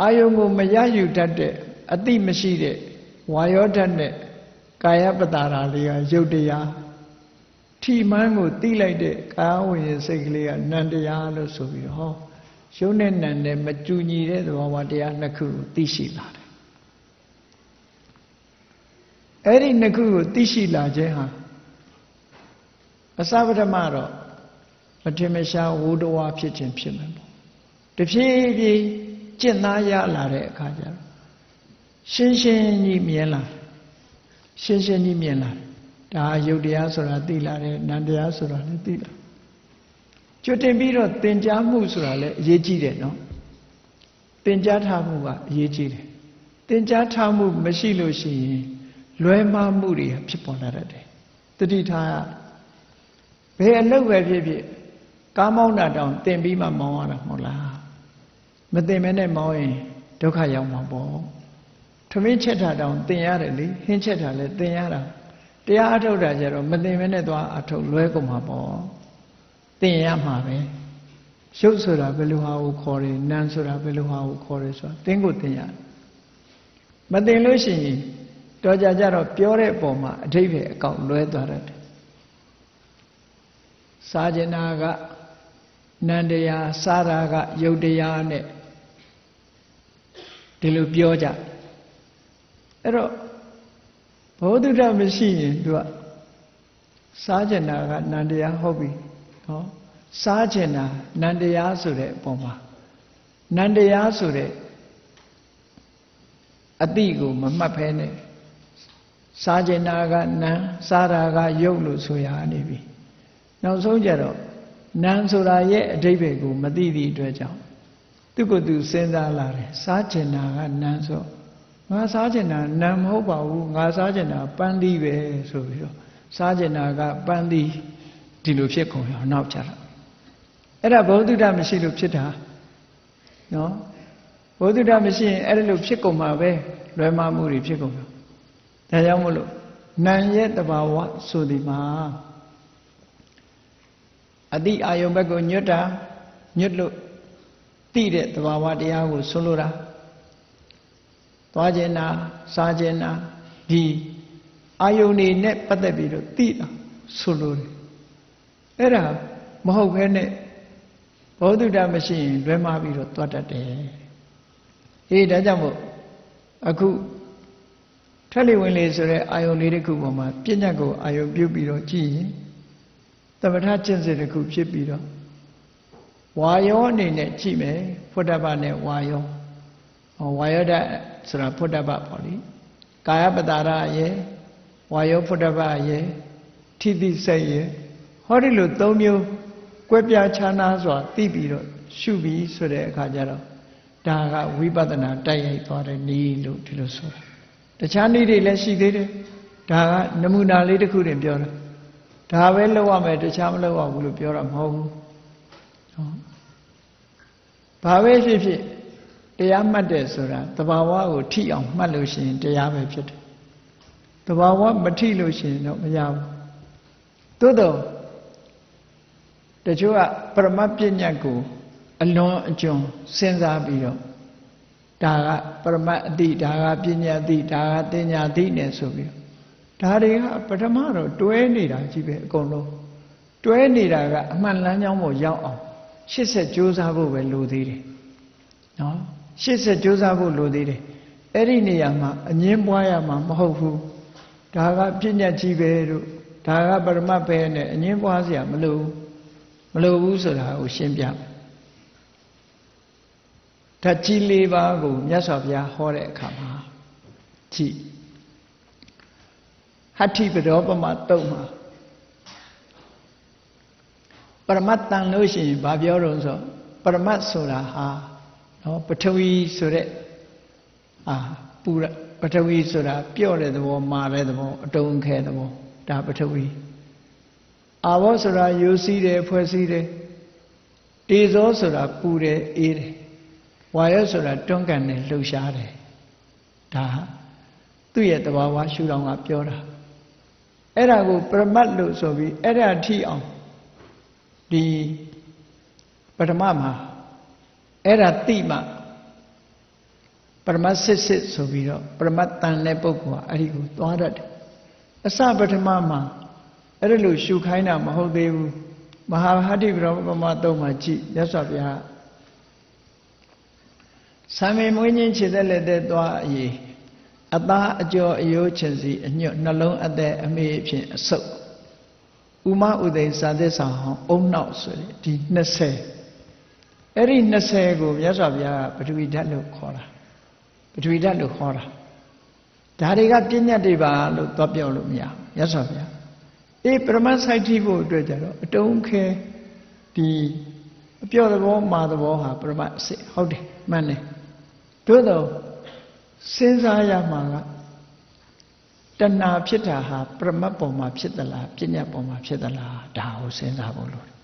အာယုံကိုမရယူတတ်တဲ့အတိမရှိတဲ့ဝါယောဓာတ်နဲ့ကာယပတာရာလေးကရုပ်တရားထိမှန်းကိုသိလိုက်တဲ့ကာယဝိညာဉ်စိတ်ကလေးကနံတရားလို့ဆိုပြီးဟောရုပ်နဲ့နံနဲ့မတူညီတဲ့သဘောဝတရားနှစ်ခုကိုသိရှိလာတယ်အဲ့ဒီနှစ်ခုကိုသိရှိလာခြင်းဟာအစပထမတော့မထင်မရှားဝိုးတော်ဝါဖြစ်ခြင်းဖြစ်မယ်ပေါ့တဖြည်းဖြည်းကျင့်သားရလာတဲ့အခါကျတော့ရှင်းရှင်းကြီးမြင်လာရှင်းရှင်းကြီးမြင်လာဒါယုတ်တရားဆိုတာသိလာတယ်နံတရားဆိုတာလည်းသိလာကျွတ်တင်ပြီးတော့သင်ကြားမှုဆိုတာလည်းအရေးကြီးတယ်နော်သင်ကြားထားမှုကအရေးကြီးတယ်သင်ကြားထားမှုမရှိလို့ရှိရင်လွဲမှားမှုတွေဖြစ်ပေါ်လာတတ်တယ်တတိထားဘယ်အလုပ်ပဲဖြစ်ဖြစ်ကားမောင်းတာတောင်သင်ပြီးမှမောင်းရတာမဟုတ်လားမသင်မဲနဲ့မောင်းရင်ဒုက္ခရောက်မှာပေါ့ထမင်းချက်တာတောင်သင်ရတယ်လေဟင်းချက်တာလည်းသင်ရတာတရားအထုတ်တာကြတော့မသင်မဲနဲ့သွားအထုတ်လွဲကုန်မှာပေါ့သင်ရမှာပဲရုပ်ဆိုတာဘယ်လိုဟာကိုခေါ်တယ်နာမ်ဆိုတာဘယ်လိုဟာကိုခေါ်တယ်ဆိုတာသင်ကိုသင်ရမသင်လို့ရှိရင်တော့ကြတော့ပြောတဲ့အပေါ်မှာအဓိပ္ပာယ်အကောက်လွဲသွားတတ်တယ်စားကျင်တာကနန္တရားစားတာကယုတ်တရားနဲ့ဒီလိုပြောကြအဲ့တော့ဘောဓုတမရှိရင်သူကစားကျင်တာကနန္တရားဟုတ်ပြီဟောစားကျင်တာနန္တရားဆိုတဲ့အပေါ်မှာနန္တရားဆိုတဲ့အတိကိုမမှတ်ဖဲနဲ့စားကျင်တာကနံစားတာကယုတ်လို့ဆိုရနေပြီနောက်ဆုံးကြတော့နံဆိုတာရဲ့အဓိပ္ပာယ်ကိုမသိသည့်အတွက်ကြောင့်သူကသူစဉ်းစားလာတယ်စားကျင်တာကနံဆိုငါစားကျင်တာနံမဟုတ်ပါဘူးငါစားကျင်တာပန်းသီးပဲဆိုပြီးတော့စားကျင်တာကပန်းသီးဒီလိုဖြစ်ကုန်ရောနောက်ကြတော့အဲ့ဒါဘောဓုတမရှိလို့ဖြစ်တာနော်ဘောဓုတမရှိရင်အဲ့လိုဖြစ်ကုန်မှာပဲလွယ်မှားမှုတွေဖြစ်ကုန်တယ်ဒါကြောင့်မို့လို့နာရဲ့တဘာဝဆိုဒီမှာအတိအာယုံဘက်ကိုညွတ်တာညွတ်လို့တိတဲ့တဘာဝတရားကိုဆွလို့တာသွားခြင်းနာစားခြင်းနာဒီအာယုန်နေနဲ့ပတ်သက်ပြီးတော့သိတာဆိုလို့တယ်အဲ့ဒါမဟုတ်ဘဲနဲ့ဘောဓုတမရှိရင်လွဲမှားပြီးတော့သွားတတ်တယ်အေးဒါကြောင့်မို့အခုထက်လေဝင်လေဆိုတဲ့အာယုန်လေးတစ်ခုပေါ်မှာပြဉ္ညာကိုအာယုန်ပြုတ်ပြီးတော့ကြည့်ရင်သမထကျင့်စဉ်တစ်ခုဖြစ်ပြီးတော့ဝါယောအနေနဲ့ကြည့်မယ်ဖုဒ္ဓဘနဲ့ဝါယောဝါယောဓာတ်ဆိုတာဖုဒ္ဓဘပေါ့လေကာယပတာရရဲ့ဝါယောဖုဒ္ဓဘရဲ့ထိတိစိတ်ရဲ့ဟောဒီလို၃မျိုးကွဲပြားခြားနားစွာသိပြီးတော့ရှုပြီးဆိုတဲ့အခါကျတော့ဒါကဝိပဿနာတိုက်ရိုက်သွားတဲ့နည်းလို့ဒီလိုဆိုတာတခြားနည်းတွေလည်းရှိသေးတယ်ဒါကနမူနာလေးတစ်ခုတင်ပြောတာဒါပဲလောက်ရမယ်တခြားမလောက်ရဘူးလို့ပြောတာမဟုတ်ဘူးဘာပဲဖြစ်ဖြစ်တရားမှတ်တယ်ဆိုတာတဘာဝကိုထိအောင်မှတ်လို့ရှိရင်တရားပဲဖြစ်တယ်တဘာဝမထိလို့ရှိရင်တော့မရဘူးသို့တော့တချို့ကပရမတ်ပညာကိုအလွန်အကျွံစဉ်းစားပြီးတော့ဒါကပရမတ်အတိဒါကပညာအတိဒါကတင်ညာအတိနဲ့ဆိုပြီးဒါတွေကပထမတော့တွဲနေတာကြီးပဲအကုန်လုံးတွဲနေတာကအမှန်လမ်းကြောင်းပေါ်ရောက်အောင်ရှစ်ဆက်ကြိုးစားဖို့ပဲလိုသေးတယ်နော်ရှစ်ဆက်ကြိုးစားဖို့လိုသေးတယ်အဲ့ဒီနေရာမှာအငင်းပွားရမှာမဟုတ်ဘူးဒါကပညာကြီးပဲတို့ဒ ဒါကပရမတ်ပဲနဲ့အငင်းပွားစရာမလိုဘူးဆိုတာကိုရှင်းပြမယ်ဓာတ်ကြီး၄ပါးကိုမြတ်စွာဘုရားဟောတဲ့အခါမှာကြည့်ဟဋ္ဌိပဒောပမတုတ်မှာပရမတ်တန်လို့ရှိရင်ဘာပြောတော့ဆိုပရမတ်ဆိုတာဟာနော်ပထဝီဆိုတဲ့ပူရပထဝီဆိုတာပြော့တဲ့သဘောမာတဲ့သဘောအတုံးခဲသဘောဒါပထဝီအာဘောဆိုတာရိုးစည်းတယ်ဖွဲ့စည်းတယ်တေဇောဆိုတာပူတယ်အေးတယ်ဝါယောဆိုတာတွန်းကန်တယ်လှုပ်ရှားတယ်ဒါသူ့ရဲ့သဘာဝရှုထောင့်ကပြောတာအဲ့ဒါကိုပရမတ်လို့ဆိုပြီးအဲ့ဒါထိအောင်ဒီပထမမှာအဲ့ဒါတိမှပရမတ်စစ်ဆိုပြီးတော့ပရမတ်တန်တဲ့ပုဂ္ဂိုလ်ကအဲ့ဒီကိုသွားတတ်တယ်အစပထမမှာအဲ့ဒါလို့ရှုခိုင်းတာမဟုတ်သေးဘူးမဟာဟဋ္ဌိပဒောပမတုတ်မှာကြည့်မြတ်စွာဘုရားဆံမေမွေးခြင်းခြေသက်လက်သက်သွားအရေးအသားအကျော်အယိုးချင်စီအညွတ်နှလုံးအသက်အမေအဖြစ်အဆုပ်ဥမဥသိဇာသစ္စာဟောင်းအုံနောက်ဆိုတဲ့ဒီ20အဲ့ဒီ20ကိုမြတ်စွာဘုရားကပထဝီဓာတ်လို့ခေါ်တာပထဝီဓာတ်လို့ခေါ်တာဒါတွေကပြဉ္ညတ်တွေပါလို့သွားပြောလို့မရဘူးမြတ်စွာဘုရားပရမတ်စိုက်ထိဖို့အတွက်ကြတော့အတုံးခဲဒီအပြော့သဘောမာသဘောဟာပရမတ်အစစ်ဟုတ်တယ်မှန်တယ်သို့တော့စဉ်းစားရမှာကတဏှာဖြစ်တာဟာပရမတ်ပုံမှာဖြစ်သလားပညာပုံမှာဖြစ်သလားဒါကိုစဉ်းစားဖို့လိုတယ်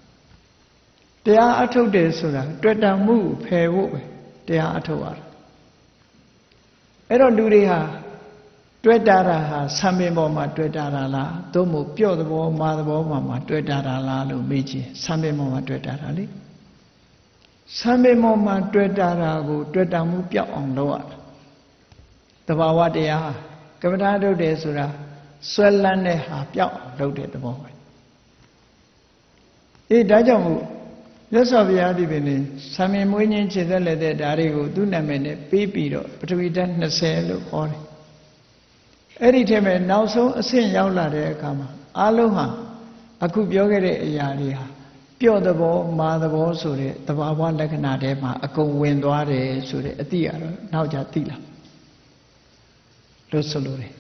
တရားအထုတ်တယ်ဆိုတာတွေ့တာမှုဖယ်ဖို့ပဲတရားအထုတ်ရတာအဲ့တော့လူတွေဟာတွေ့တာဟာဆံပင်ပေါ်မှာတွေ့တာလားသို့မဟုတ်ပြော့သဘောမာသဘောမှာတွေ့တာလားလို့မေးခြင်းဆံပင်ပေါ်မှာတွေ့တာလေဆံပင်ပေါ်မှာတွေ့တာကိုတွေ့တာမှုပြောက်အောင်လုပ်ရတာတဘာဝတရားကမ္မထာထုတ်တယ်ဆိုတာဆွဲလန်းတဲ့ဟာပြောက်အောင်လုပ်တဲ့သဘောပဲဒါကြောင့်မို့မြတ်စွာဘုရားဒီပင်နေဆံပင်မွေးခြင်းခြေသက်လက်တဲ့ဓာတ်တွေကိုသူ့နာမည်နဲ့ပေးပြီးတော့ပထဝီဓာတ်20လို့ခေါ်တယ်အဲ့ဒီထဲမှာနောက်ဆုံးအဆင့်ရောက်လာတဲ့အခါမှာအလုံးဟာအခုပြောခဲ့တဲ့အရာတွေဟာပြော့သဘောမာသဘောဆိုတဲ့သဘာဝလက္ခဏာထဲမှာအကုန်ဝင်သွားတယ်ဆိုတဲ့အတိအရတော့နောက်ကြသိလာလို့ဆိုလို့တယ်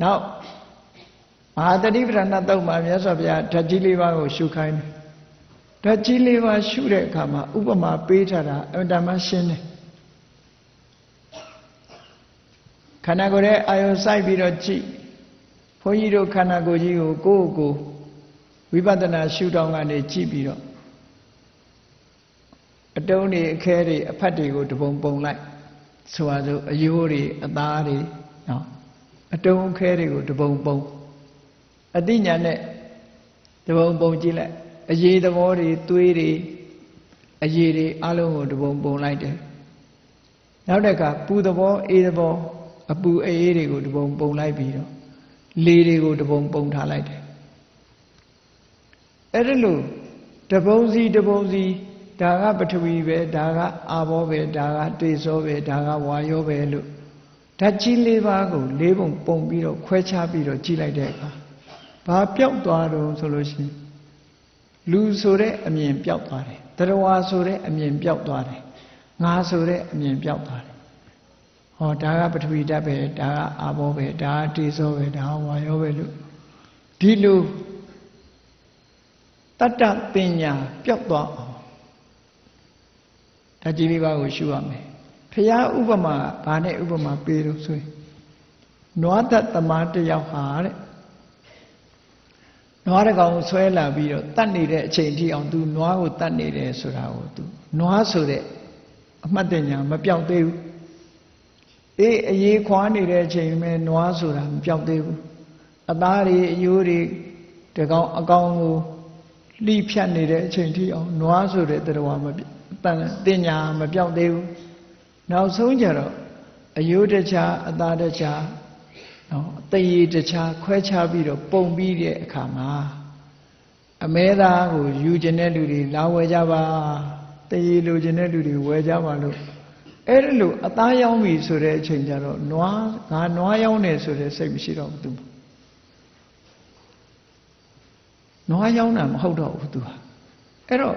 နောက်မဟာတတိပဌာဏတုတ်မှာမြတ်စွာဘုရားဓာတ်ကြီး၄ပါးကိုရှုခိုင်းတယ်ဓာတ်ကြီး၄ပါးရှုတဲ့အခါမှာဥပမာပေးထားတာအမှန်တမ်းရှင်းတယ်ခန္ဓာကိုယ်ရဲ့အာယုံစိုက်ပြီးတော့ကြည့်ဘုန်းကြီးတို့ခန္ဓာကိုယ်ကြီးကိုကိုယ့်ကိုယ်ဝိပဿနာရှုထောင့်ကနေကြည့်ပြီးတော့အတုံးတွေအခဲတွေအဖတ်တွေကိုတပုံပုံလိုက်ဆိုပါစို့အယိုးတွေအသားတွေနော်အတုံးအခဲတွေကိုတပုံပုံအတိညာနဲ့တပုံပုံကြည့်လိုက်အရေးသဘောတွေသွေးတွေအရေးတွေအလုံးကိုတပုံပုံလိုက်တယ်နောက်တစ်ခါပူသဘောအေးသဘောအပူအေးတွေကိုတပုံပုံလိုက်ပြီးတော့လေတွေကိုတပုံပုံထားလိုက်တယ်အဲ့ဒါလို့တပုံစီတပုံစီဒါကပထဝီပဲဒါကအာဘောပဲဒါကတေဇောပဲဒါကဝါယောပဲလို့ဓာတ်ကြီး၄ပါးကို၄ပုံပုံပြီးတော့ခွဲခြားပြီးတော့ကြည့်လိုက်တဲ့အခါဘာပျောက်သွားတော့ဆိုလို့ရှိရင်လူဆိုတဲ့အမြင်ပျောက်သွားတယ်တရဝါဆိုတဲ့အမြင်ပျောက်သွားတယ်ငါဆိုတဲ့အမြင်ပျောက်သွားတယ်ဟောဒါကပထဝီဓာတ်ပဲဒါကအာဘောပဲဒါကတေဇောပဲဒါကဝါယောပဲလို့ဒီလိုတတ္တပညာပျောက်သွားအောင်ဓာတ်ကြီးလေးပါးကိုရှုရမယ်ဘုရားဥပမာဘာနဲ့ဥပမာပေးလို့ဆိုရင်နွားသက်သမားတယောက်ဟာတဲ့နွားတကောင်ဆွဲလာပြီးတော့တတ်နေတဲ့အချိန်ထိအောင်သူနွားကိုတတ်နေတယ်ဆိုတာကိုသူနွားဆိုတဲ့အမှတ်တညာမပြောက်သေးဘူးအရေးခွာနေတဲ့အချိန်မှာနွားဆိုတာမပြောက်သေးဘူးအသားတွေအယိုးတွေတကောင်အကောင်ကိုလှိဖြတ်နေတဲ့အချိန်ထိအောင်နွားဆိုတဲ့တရားမတင်ညာမပြောက်သေးဘူးနောက်ဆုံးကြတော့အယိုးတခြားအသားတခြားနော်အသေးရတခြားခွဲခြားပြီးတော့ပုံပြီးတဲ့အခါမှာအမဲသားကိုယူခြင်းတဲ့လူတွေလာဝယ်ကြပါသေရလိုခြင်းတဲ့လူတွေဝယ်ကြပါလို့အဲ့ဒါလို့အသားရောင်းပြီဆိုတဲ့အချိန်ကျတော့နွားငါနွားရောင်းတယ်ဆိုတဲ့စိတ်မရှိတော့ဘူးသူ နွားရောင်းတာမဟုတ်တော့ဘူးသူဟာအဲ့တော့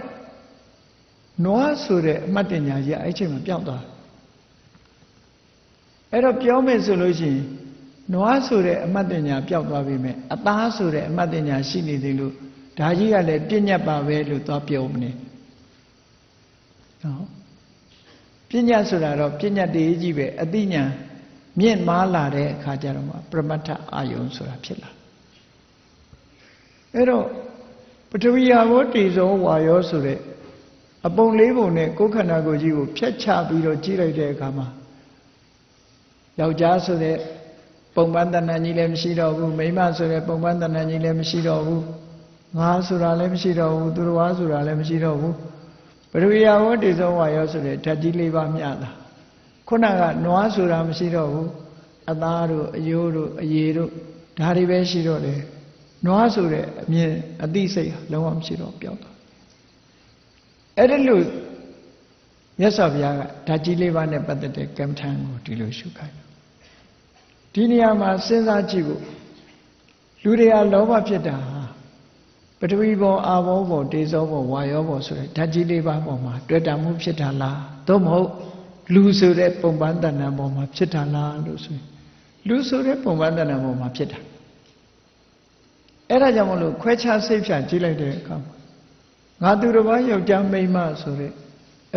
နွားဆိုတဲ့အမှတ်တင်ညာကြီးအဲ့ချိန်မှာပျောက်သွားအဲ့တော့ပြောမယ်ဆိုလို့ရှိရင်နွားဆိုတဲ့အမှတ်တင်ညာပျောက်သွားပြီမဲ့အသားဆိုတဲ့အမှတ်တင်ညာရှိနေသေးလို့ဒါကြီးကလည်းပြဉ္ညတ်ပါပဲလို့သွားပြောမနေနော်ပြဉ္ညတ်ဆိုတာတော့ပြဉ္ညတ်တည်းကြီးပဲအသိဉာဏ်မြင့်မားလာတဲ့အခါကျတော့မှပရမတ္ထအာယုံဆိုတာဖြစ်လာအဲ့တော့ပထဝီယာဘောတေဇောဝါယောဆိုတဲ့အပုံလေးပုံနဲ့ကိုယ်ခန္ဓာကိုယ်ကြီးကိုဖြတ်ချပြီးတော့ကြည့်လိုက်တဲ့အခါမှာယောက်ျားဆိုတဲ့ပုံပန်းတဏ္ဍာကြီးလည်းမရှိတော့ဘူးမိန်းမဆိုတဲ့ပုံပန်းတဏ္ဍာကြီးလည်းမရှိတော့ဘူးငါဆိုတာလည်းမရှိတော့ဘူးသူတော်ဘာဆိုတာလည်းမရှိတော့ဘူးပထဝီယာဘောတေဇောဝါယောဆိုတဲ့ဓာတ်ကြီး၄ပါးမျှတာခုနကနွားဆိုတာမရှိတော့ဘူးအသားတို့အယိုးတို့အရည်တို့ဒါတွေပဲရှိတော့တယ်နွားဆိုတဲ့အမြင်အသိစိတ်လုံးဝမရှိတော့ပျောက်သွားအဲ့ဒါလို့မြတ်စွာဘုရားကဓာတ်ကြီး၄ပါးနဲ့ပတ်သက်တဲ့ကမ္မထံကိုဒီလိုရှုခိုင်းဒီနေရာမှာစဉ်းစားကြည့်ဖို့လူတွေကလောဘဖြစ်တာပထဝီဘောအာဘောဘောတေဇောဘောဝါယောဘောဆိုတဲ့ဓာတ်ကြီး၄ပါးပေါ်မှာတွေ့တာမှုဖြစ်တာလားသို့မဟုတ်လူဆိုတဲ့ပုံပန်းတဏ္ဍာပေါ်မှာဖြစ်တာလားလို့ဆိုရင်လူဆိုတဲ့ပုံပန်းတဏ္ဍာပေါ်မှာဖြစ်တာအဲ့ဒါကြောင့်မလို့ခွဲခြားစိတ်ဖြာကြည့်လိုက်တဲ့အခါမှာငါသူတစ်ပါးယောက်ျားမိန်းမဆိုတဲ့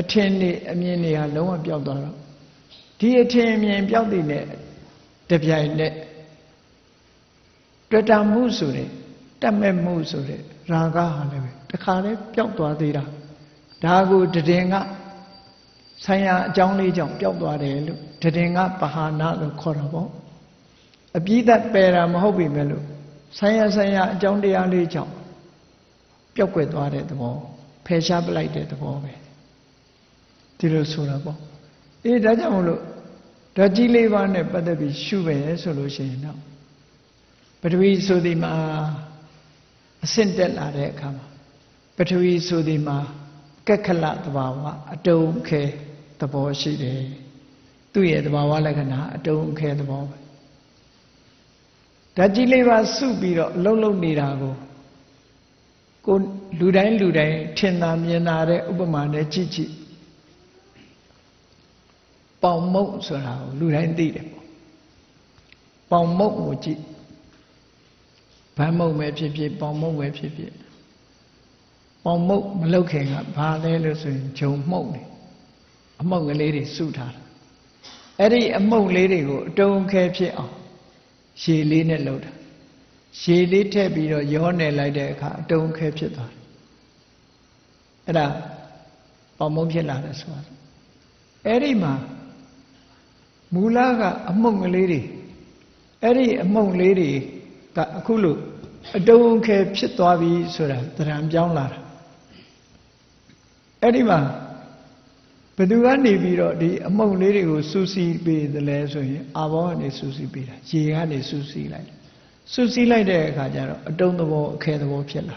အထင်တွေအမြင်တွေဟာလုံးဝပျောက်သွားတော့ဒီအထင်အမြင်ပျောက်တဲ့နဲ့တပြိုင်နက်တွေ့တာမှုဆိုတဲ့တတ်မဲ့မှုဆိုတဲ့ရာဂဟာလည်းပဲတခါတည်းပျောက်သွားသေးတာဒါကိုတည်ငါဆိုင်ရာအကြောင်းလေးကြောင့်ပျောက်သွားတယ်လို့တည်ငါပဟာနာလို့ခေါ်တာပေါ့အပြည့်သက်ပယ်တာမဟုတ်ပြီမဲ့လို့ဆိုင်ရာအကြောင်းတရားလေးကြောင့်ပျောက်ကွယ်သွားတဲ့သဘောဖယ်ရှားပလိုက်တဲ့သဘောပဲဒီလိုဆိုတာပေါ့အေးဒါကြောင့်မလို့ဓာတ်ကြီး၄ပါးနဲ့ပတ်သက်ပြီးရှုပဲဆိုလို့ရှိရင်တော့ပထဝီဆိုဒီမှာအဆင့်တက်လာတဲ့အခါမှာပထဝီဆိုဒီမှာကက္ခလသဘာဝအတုံးခဲသဘောရှိတယ်သူ့ရဲ့သဘာဝလက္ခဏာအတုံးခဲသဘောပဲဓာတ်ကြီး၄ပါးစုပြီးတော့အလုံးလုံးနေတာကိုလူတိုင်းထင်သာမြင်သာတဲ့ဥပမာနဲ့ကြည့်ပေါင်မုတ်ဆိုတာကိုလူတိုင်းသိတယ်ပေါ့ပေါင်မုတ်ကိုကြည့်ဗန်းမုတ်ပဲဖြစ်ဖြစ်ပေါင်မုတ်ပဲဖြစ်ဖြစ်ပေါင်မုတ်မလုပ်ခင်ကဘာလဲလို့ဆိုရင်ဂျုံမှုတ်နေအမှုတ်ကလေးတွေစုထားတာအဲ့ဒီအမှုတ်လေးတွေကိုအတုံးခဲဖြစ်အောင်ရေလေးနဲ့လှုပ်တာရေလေးထည့်ပြီးတော့ရောနယ်လိုက်တဲ့အခါအတုံးခဲဖြစ်သွားတယ်အဲ့ဒါပေါင်မုတ်ဖြစ်လာတယ်ဆိုတာအဲ့ဒီမှာမူလကအမှုန့်ကလေးတွေအဲ့ဒီအမှုန့်လေးတွေကအခုလို့အတုံးခဲဖြစ်သွားပြီဆိုတာသဏ္ဍာန်ပြောင်းလာတာအဲ့ဒီမှာဘယ်သူကနေပြီးတော့ဒီအမှုန့်လေးတွေကိုစူးစီးပေးသလဲဆိုရင်အာဘောကနေစူးစီးပေးတာရေကနေစူးစီးလိုက်တဲ့အခါကျတော့အတုံးသဘောအခဲသဘောဖြစ်လာ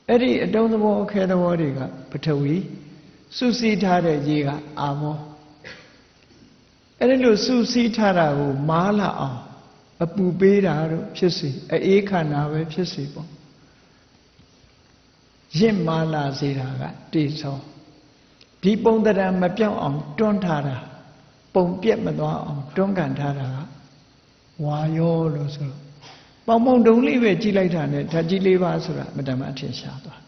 အဲ့ဒီအတုံးသဘောအခဲသဘောတွေကပထဝီစူးစီးထားတဲ့ရေကအာဘောအဲ့ဒီလိုစူးစီးထားတာကိုမားလာအောင်အပူပေးတာတို့ဖြစ်စေအေးခန္ဓာပဲဖြစ်စေပေါ့ရင့်မားလာစေတာကတေဇောဒီပုံတရံမပြောင်းအောင်တွန်းထားတာပုံပြက်မသွားအောင်တွန်းကန်ထားတာကဝါယောလို့ဆိုပေါင်ပေါင်တုံးလေးပဲကြည့်လိုက်တာနဲ့ဓာတ်ကြီး၄ပါးဆိုတာမတမအထင်ရှားသွား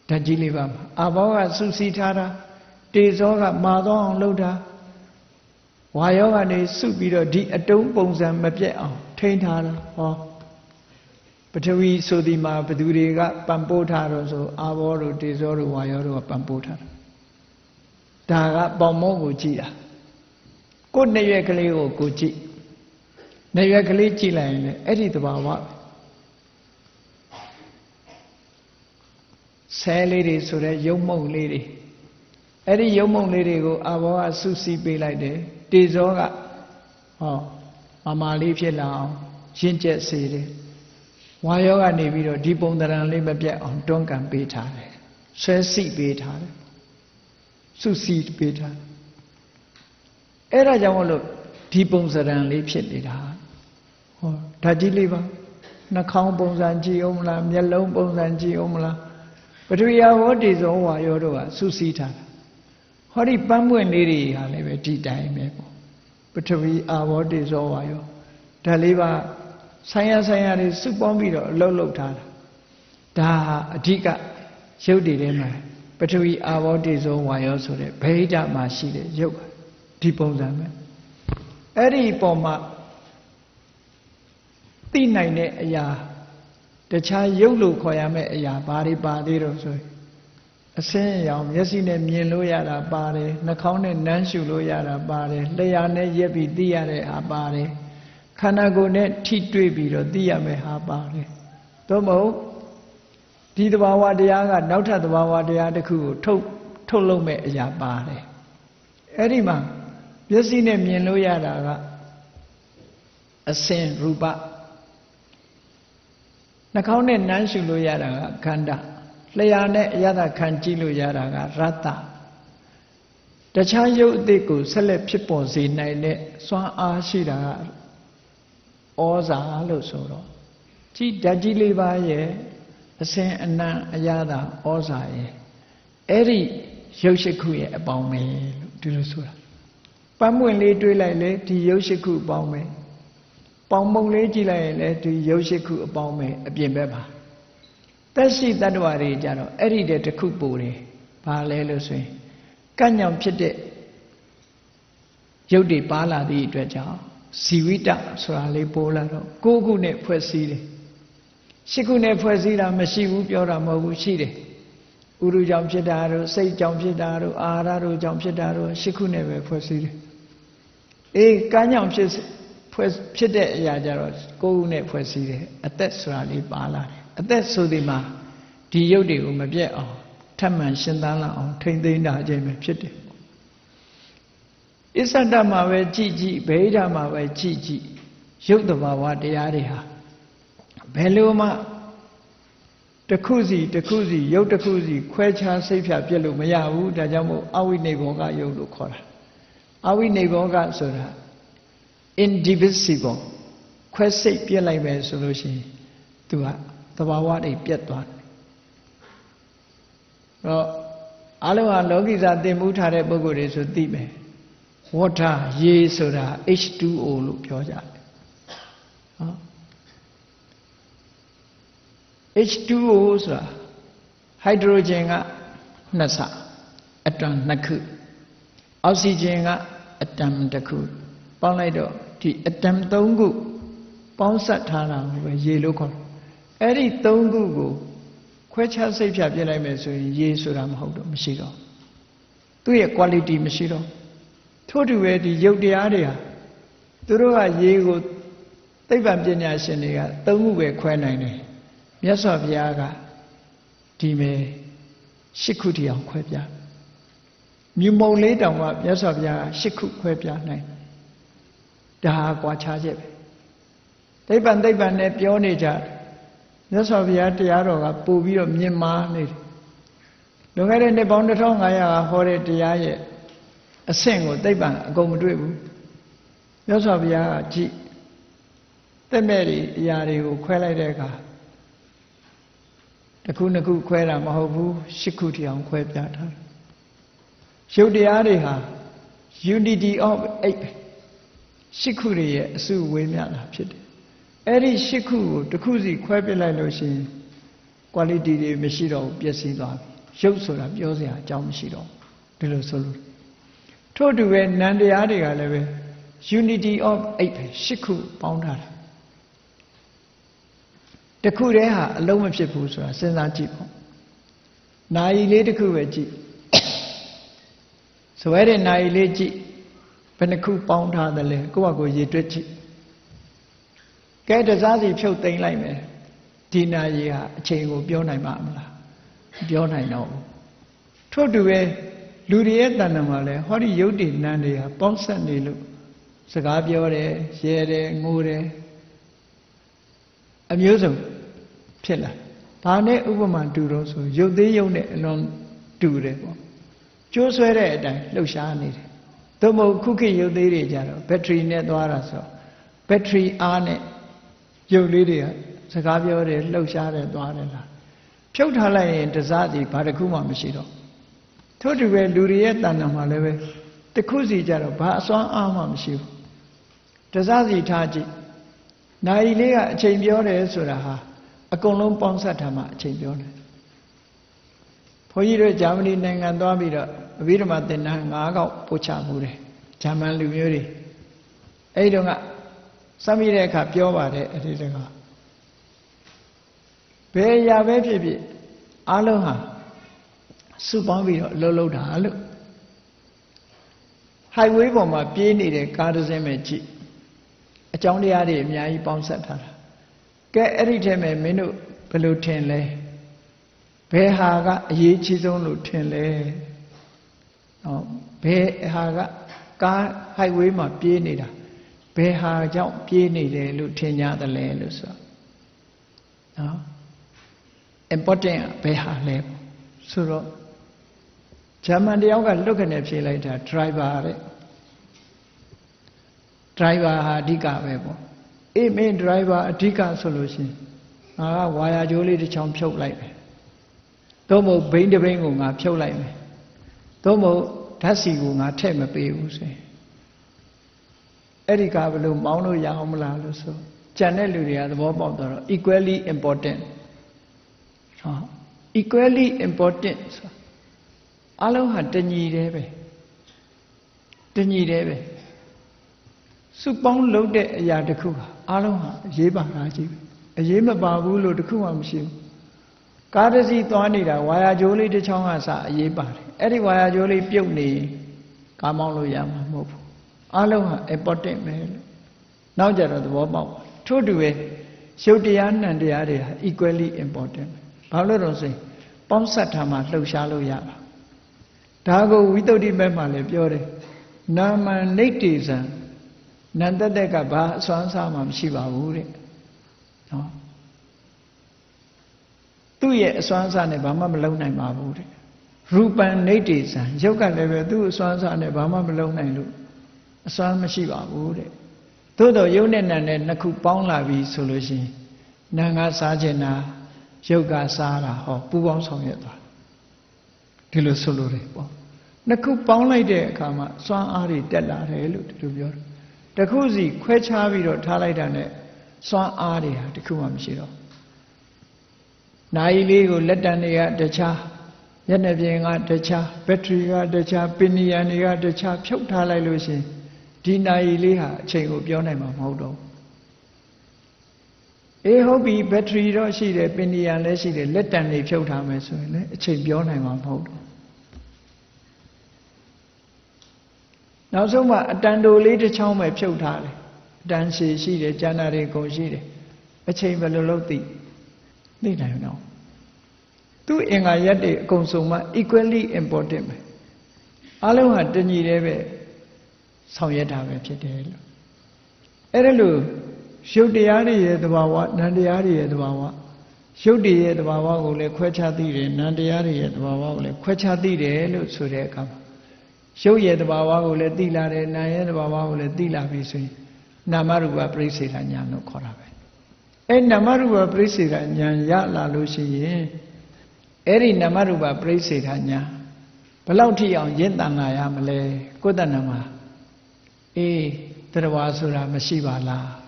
ဓာတ်ကြီး၄ပါးမှာအာဘောကစူးစီးထားတာတေဇောကမာသွားအောင်လုပ်တာဝါယောကနေစုပြီးတော့ဒီအတုံးပုံစံမပြတ်အောင်ထိန်းထားတာဟောပထဝီဆိုဒီမှာဘသူတွေကပံပိုးထားတော့ဆိုအာဘောတို့တေဇောတို့ဝါယောတို့ကပံပိုးထားတာဒါကပေါင်မုံကိုကြည့်တာကိုယ်နှစ်ရွက်ကလေးကိုကြည့်နှစ်ရွက်ကလေးကြည့်လိုက်ရင်လည်းအဲ့ဒီသဘာဝဆဲလေးတွေဆိုတဲ့ရုပ်မုံလေးတွေအဲ့ဒီရုပ်မုံလေးတွေကိုအာဘောကစုစည်းပေးလိုက်တယ်တေဇောကမာလေးဖြစ်လာအောင်ရင့်ကျက်စေတယ်ဝါယောကနေပြီးတော့ဒီပုံတရံလေးမပြတ်အောင်တွန်းကန်ပေးထားတယ်ဆွဲစိပေးထားတယ်စုစည်းပေးထားတယ်အဲ့ဒါကြောင့်မလို့ဒီပုံစံလေးဖြစ်နေတာဟောဓာတ်ကြီးလေးပါ နှာခေါင်းပုံစံကြည့်အောင်မလားမျက်လုံးပုံစံကြည့်အောင်မလားပထဝီအာဘောတေဇောဝါယောတို့ကစုစည်းထားတာဟောဒီပန်းပွင့်လေးတွေဟာလည်းပဲဒီတိုင်းပဲပေါ့ပထဝီအာဘောတေဇောဝါယောဒါလေးပါဆိုင်ရတွေစုပေါင်းပြီးတော့အလုပ်လုပ်ထားတာဒါဟာအဓိကရုပ်တွေထဲမှာပထဝီအာဘောတေဇောဝါယောဆိုတဲ့ဗဟိတမှာရှိတဲ့ရုပ်ဒီပုံစံပဲအဲ့ဒီပုံမှာသိနိုင်တဲ့အရာတခြားရုပ်လို့ခေါ်ရမယ့်အရာဘာတွေပါသေးတော့ဆိုအစင်းအရောင်မျက်စိနဲ့မြင်လို့ရတာပါတယ်နှာခေါင်းနဲ့နမ်းရှုလို့ရတာပါတယ်လျှာနဲ့ရက်ပြီးသိရတဲ့ဟာပါတယ်ခန္ဓာကိုယ်နဲ့ထိတွေ့ပြီးတော့သိရမယ့်ဟာပါတယ်သို့မဟုတ်ဒီသဘာဝတရားကနောက်ထပ်သဘာဝတရားတစ်ခုကိုထုတ်လုပ်မဲ့အရာပါတယ်အဲ့ဒီမှာမျက်စိနဲ့မြင်လို့ရတာကအစင်းရူပနှာခေါင်းနဲ့နမ်းရှုလို့ရတာကခန္ဓာလျှာနဲ့အရသာခံကြည့်လို့ရတာကရတ္တတခြားရုပ်အသစ်ကိုဆက်လက်ဖြစ်ပေါ်စေနိုင်တဲ့စွမ်းအားရှိတာကဩဇာလို့ဆိုတော့ကြည်ဓာတ်ကြီးလေးပါရဲ့အစင်အနံအရသာဩဇာရဲ့အဲ့ဒီရုပ်ရှိခုရဲ့အပေါင်းပဲလို့ဒီလိုဆိုတာပန်းပွင့်လေးတွေးလိုက်လေဒီရုပ်ရှိခုအပေါင်းပဲပေါင်ပုံလေးကြည့်လိုက်ရင်လည်းဒီရုပ်ရှိခုအပေါင်းပဲအပြင်ဘက်ပါသက်ရှိတ attva တွေကြတော့အဲ့ဒီတဲ့တစ်ခုပို့တယ်ဘာလဲလို့ဆိုရင်ကန့်ညောင်ဖြစ်တဲ့ရုပ်တွေပါလာသည့်အတွက်ကြောင့်ဇီဝိတဆိုတာလေးပို့လာတော့9ခုနဲ့ဖွဲ့စည်းတယ်10ခုနဲ့ဖွဲ့စည်းတာမရှိဘူးပြောတာမဟုတ်ဘူးရှိတယ်ဥရုကြောင့်ဖြစ်တာတို့စိတ်ကြောင့်ဖြစ်တာတို့အာဟာရတို့ကြောင့်ဖြစ်တာတို့10ခုနဲ့ပဲဖွဲ့စည်းတယ်အေးကန့်ညောင်ဖြစ်တဲ့အရာကြတော့9ခုနဲ့ဖွဲ့စည်းတယ်အသက်ဆိုတာလေးပါလာတယ်အသက်ဆိုဒီမှာဒီရုပ်တွေကိုမပြတ်အောင်ထပ်မံရှင်သန်လာအောင်ထိမ့်သိမ်းတာအခြင်းပဲဖြစ်တယ်အစ္ဆဒမှာပဲကြည်ဗဟိတမှာပဲကြည်ရုပ်တဘာဝတရားတွေဟာဘယ်လိုမှတစ်ခုစီရုပ်တစ်ခုစီခွဲခြားစိတ်ဖြာပြည့်လို့မရဘူးဒါကြောင့်မို့အဝိနိဘောဂရုပ်လို့ခေါ်တာအဝိနိဘောဂဆိုတာ indivisible ခွဲစိတ်ပြည့်လိုက်မယ်ဆိုလို့ရှိရင်သူကသဘာဝတွေပြတ်သွားတယ်တော့အလုံးဟာလောကိစာသင်မှုထားတဲ့ပုဂ္ဂိုလ်တွေဆိုသိမယ်water ရေဆိုတာ H2O လို့ပြောကြတယ်ဟော H2O ဆိုတာဟိုက်ဒရိုဂျင်က2ဆအတမ်2ခုအောက်ဆီဂျင်ကအတမ်1ခုပေါင်းလိုက်တော့ဒီအတမ်3ခုပေါင်းစပ်ထားတာကိုပဲရေလို့ခေါ်တယ်အဲ့ဒီ3ခုကိုခွဲခြားစိတ်ဖြာပြလိုက်မယ်ဆိုရင်ရေဆိုတာမဟုတ်တော့မရှိတော့သူ့ရဲ့ quality မရှိတော့ထို့တူပဲဒီရုပ်တရားတွေဟာသူတို့ကရေကိုသိပ္ပံပညာရှင်တွေက3ခုပဲခွဲနိုင်တယ်မြတ်စွာဘုရားကဒီမဲ့10ခုတည်းအောင်ခွဲပြမြူမုံလေးတောင်မှမြတ်စွာဘုရားက10ခုခွဲပြနိုင်ဒါဟာကွာခြားချက်ပဲသိပ္ပံနဲ့ပြောနေကြမြတ်စွာဘုရားတရားတော်ကပို့ပြီးတော့မြင်မာနေတယ်လွန်ခဲ့တဲ့နှစ်ပေါင်း1500ကဟောတဲ့တရားရဲ့အဆင့်ကိုသိပ္ပံအကုန်မတွေ့ဘူးမြတ်စွာဘုရားကကြည့်သက်မဲ့တွေအရာတွေကိုခွဲလိုက်တဲ့အခါတစ်ခုနှစ်ခုခွဲတာမဟုတ်ဘူး10ခုထိအောင်ခွဲပြထားတယ်ရုပ်တရားတွေဟာ unity of 8 10ခုတွေရဲ့အစုဝေးမြတာဖြစ်တယ်အဲ့ဒီ10ခုကိုတစ်ခုစီခွဲပြလိုက်လို့ရှိရင် quality တွေမရှိတော့ဘူးပျက်စီးသွားပြီရုပ်ဆိုတာပြောစရာအကြောင်းမရှိတော့ဒီလိုဆိုလို့ထို့တူပဲနံတရားတွေကလည်းပဲ unity of 8ပဲ10ခုပေါင်းထားတာတခုတည်းဟာအလုံးမဖြစ်ဘူးဆိုတာစဉ်းစားကြည့်ပေါ့နာယီလေးတစ်ခုပဲကြည့်ဆိုရတဲ့နာယီလေးကြည့်ဘယ်နှခုပေါင်းထားသလဲကိုယ့်ဟာကိုယ်ရေတွက်ကြည့်ကဲတစားစီဖြုတ်သိမ်းလိုက်မယ်ဒီနာယီဟာအချိန်ကိုပြောနိုင်မှာမလားမပြောနိုင်တော့ဘူးထို့တူပဲလူတွေရဲ့တဏ္ဍာမှာလဲဟောဒီယုတ်တိနန်းတွေဟာပေါင်းဆက်နေလို့စကားပြောတယ်ရဲတယ်ငိုတယ်အမျိုးစုံဖြစ်လာဘာနဲ့ဥပမာတူတော့ဆိုရုပ်သေးရုပ်နဲ့အလွန်တူတယ်ပေါ့ကျိုးဆွဲတဲ့အတိုင်းလှုပ်ရှားနေတယ်သို့မဟုတ်ခုခေတ်ရုပ်သေးတွေကြတော့ဘက်ထရီနဲ့သွားတာဆိုဘက်ထရီအားနဲ့ရုပ်လေးတွေက စကားပြောတယ်လှုပ်ရှားတယ်သွားတယ်လားဖြုတ်ထားလိုက်ရင်တစစီဘာတစ်ခုမှမရှိတော့ထို့တူပဲလူတွေရဲ့တဏ္ဍာမှာလည်းပဲတစ်ခုစီကြတော့ဘာအစွမ်းအားမှမရှိဘူးတစစီထားကြည့်နိုင်လေးကအချိန်ပြောတယ်ဆိုတာဟာအကုန်လုံးပေါင်းစပ်ထားမှအချိန်ပြောတယ်ဘုန်းကြီးတို့ဂျာမနီနိုင်ငံသွားပြီးတော့အဘိဓမ္မာသင်တန်း9ခေါက်ပို့ချမှုတယ်ဂျာမန်လူမျိုးတွေအဲ့ဒီတော့ကစမ်းမိတဲ့အခါပြောပါတယ်အဲ့ဒီတကဘယ်ရာပဲဖြစ်ဖြစ်အားလုံးဟာစုပေါင်းပြီးတော့လှုပ်လှုပ်တာလို့ highway ပေါ်မှာပြေးနေတဲ့ကားတစ်စင်းပဲကြည့်အကြောင်းတရားတွေအများကြီးပေါင်းစပ်ထားတာကဲအဲ့ဒီထဲမှာမင်းတို့ဘယ်လိုထင်လဲဘယ်ဟာကအရေးကြီးဆုံးလို့ထင်လဲနော်ဘယ်ဟာကကား highway မှာပြေးနေတာဘယ်ဟာကြောင့်ပြေးနေတယ်လို့ထင်ကြသလဲလို့ဆိုနော် important ဘယ်ဟာလဲဆိုတော့ဂျာမန်တယောက်ကလွတ်ခနဲ့ဖြေလိုက်တာ driver တဲ့ driver ဟာအဓိကပဲပေါ့အေးမင်း driver အဓိကဆိုလို့ရှိရင်ငါကဝါယာကြိုးလေးတစ်ချောင်းဖြုတ်လိုက်မယ်သို့မဟုတ်ဘိန်းတစ်ဘိန်းကိုငါဖြုတ်လိုက်မယ်သို့မဟုတ်ဓာတ်စီကိုငါထည့်မပေးဘူးဆိုရင်အဲ့ဒီကဘယ်လိုမောင်းလို့ရအောင်မလားလို့ဆိုကြံတဲ့လူတွေကသဘောပေါက်တော့ equally important ဟော equally important ဆိုအလုံးဟာတညီတယ်ပဲတညီတယ်ပဲစုပေါင်းလုပ်တဲ့အရာတစ်ခုဟာအလုံးဟာအရေးပါတာကြီးပဲအရေးမပါဘူးလို့တစ်ခုမှမရှိဘူးကားတစ်စီးသွားနေတာဝါယာကြိုးလေးတစ်ချောင်းကစအရေးပါတယ်အဲ့ဒီဝါယာကြိုးလေးပြုတ်နေကားမောင်းလို့ရမှာမဟုတ်ဘူးအလုံးဟာ important ပဲလို့နောက်ကြတော့သဘောပေါက်ထို့တူပဲရုပ်တရားနံတရားတွေဟာ equally important ဘာလို့တော့ဆိုရင်ပေါင်းစပ်ထားမှလှုပ်ရှားလို့ရတာဒါကိုဝိသုဒ္ဓိမဲ့မှာလည်းပြောတယ်နာမံနိဋ္ဌိဇံနန္တတက်ကဘာအစွမ်းစားမှမရှိပါဘူးတဲ့နော်သူ့ရဲ့အစွမ်းစားနဲ့ဘာမှမလုံနိုင်ပါဘူးတဲ့ရူပံနိဋ္ဌိဇံရုပ်ကလည်းပဲသူ့အစွမ်းစားနဲ့ဘာမှမလုံနိုင်လို့အစွမ်းမရှိပါဘူးတဲ့သို့တော့ရုပ်နဲ့နာနဲ့နှစ်ခုပေါင်းလာပြီဆိုလို့ရှိရင်နာငါစားခြင်းနာရုပ်ကစားတာဟောပူပေါင်းဆောင်ရွက်သွားဒီလိုဆိုလိုတယ်ပေါ့နှစ်ခုပေါင်းလိုက်တဲ့အခါမှာစွမ်းအားတွေတက်လာတယ်လို့ဒီလိုပြောတယ်တစ်ခုစီခွဲခြားပြီးတော့ထားလိုက်တာနဲ့စွမ်းအားတွေဟာတစ်ခုမှမရှိတော့နိုင်လေးကိုလက်တံတွေကတခြားမျက်နှာပြင်ကတခြားဘက်ထရီကတခြားပင်နီယန်တွေကတခြားဖြုတ်ထားလိုက်လို့ရှင်ဒီနိုင်လေးဟာအချိန်ကိုပြောနိုင်မှာမဟုတ်တော့အေးဟုတ်ပြီဘက်ထရီတော့ရှိတယ်ပင်နီယန်လည်းရှိတယ်လက်တံတွေဖြုတ်ထားမယ်ဆိုရင်လည်းအချိန်ပြောနိုင်မှာမဟုတ်တော့နောက်ဆုံးမှအတန်တိုလေးတစ်ချောင်းပဲဖြုတ်ထားတယ်အတန်ရှည်ရှိတယ်ကျန်တာတွေကုန်ရှိတယ်အချိန်ဘယ်လိုလုပ်သိနိုင်မလို့သူ့အင်္ဂါရက်တွေအကုန်စုံမှ equally important ပဲအလုံးဟာတညီတည်းပဲဆောင်ရွက်တာပဲဖြစ်တယ်လို့အဲ့ဒါလို့ရုပ်တရားတွေရဲ့သဘာဝနံတရားတွေရဲ့သဘာဝရုပ်တွေရဲ့သဘာဝကိုလည်းခွဲခြားသိတယ်နံတရားတွေရဲ့သဘာဝကိုလည်းခွဲခြားသိတယ်လို့ဆိုတဲ့အခါမှာရုပ်ရဲ့သဘာဝကိုလည်းသိလာတယ်နာမ်ရဲ့သဘာဝကိုလည်းသိလာပြီဆိုရင်နာမရူပပရိစ္ဆေဒဉာဏ်လို့ခေါ်တာပဲအဲ့နာမရူပပရိစ္ဆေဒဉာဏ်ရလာလို့ရှိရင်အဲ့ဒီနာမရူပပရိစ္ဆေဒဉာဏ်ဘယ်လောက်ထိအောင်ရင့်တန်လာရမလဲကိုယ်တဏ္ဍာမှာအေးတရားဆိုတာမရှိပါလား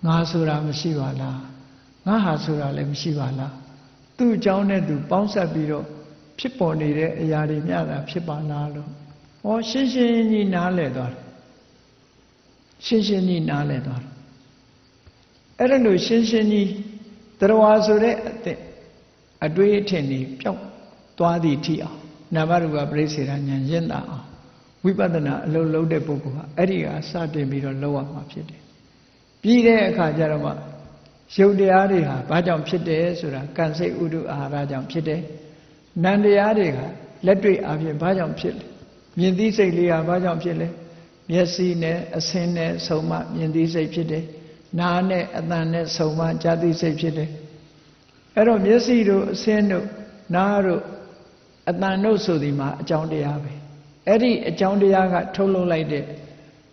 ငါဆိုတာမရှိပါလားငါဟာဆိုတာလည်းမရှိပါလားသူ့အကြောင်းနဲ့သူပေါင်းစပ်ပြီးတော့ဖြစ်ပေါ်နေတဲ့အရာတွေမျှတာဖြစ်ပါလားလို့ဟောရှင်းရှင်းကြီးနားလည်သွားတယ်ရှင်းရှင်းကြီးနားလည်သွားတယ်အဲ့ဒါလို့ရှင်းရှင်းကြီးတရားဆိုတဲ့အတွေ့အထင်တွေပျောက်သွားသည့်ထိအောင်နာမရူပပရိစ္ဆေဒဉာဏ်ရင့်တာအောင်ဝိပဿနာအလုံးလုံးတဲ့ပုဂ္ဂိုလ်ဟာအဲ့ဒီကစတင်ပြီးတော့လောက်ရမှာဖြစ်တယ်ပြီးတဲ့အခါကျတော့မှရုပ်တရားတွေဟာဘာကြောင့်ဖြစ်တယ်ဆိုတာကံစိတ်ဥဒုအာဟာရကြောင့်ဖြစ်တယ်နံတရားတွေကလက်တွေ့အပြင်ဘာကြောင့်ဖြစ်လဲမြင်သိစိတ်လေးဟာဘာကြောင့်ဖြစ်လဲမျက်စိနဲ့အဆင်းနဲ့ဆုံမှမြင်သိစိတ်ဖြစ်တယ်နားနဲ့အသံနဲ့ဆုံမှကြားသိစိတ်ဖြစ်တယ်အဲ့တော့မျက်စိတို့အဆင်းတို့နားတို့အသံတို့ဆိုဒီမှာအကြောင်းတရားပဲအဲ့ဒီအကြောင်းတရားကထုတ်လုပ်လိုက်တဲ့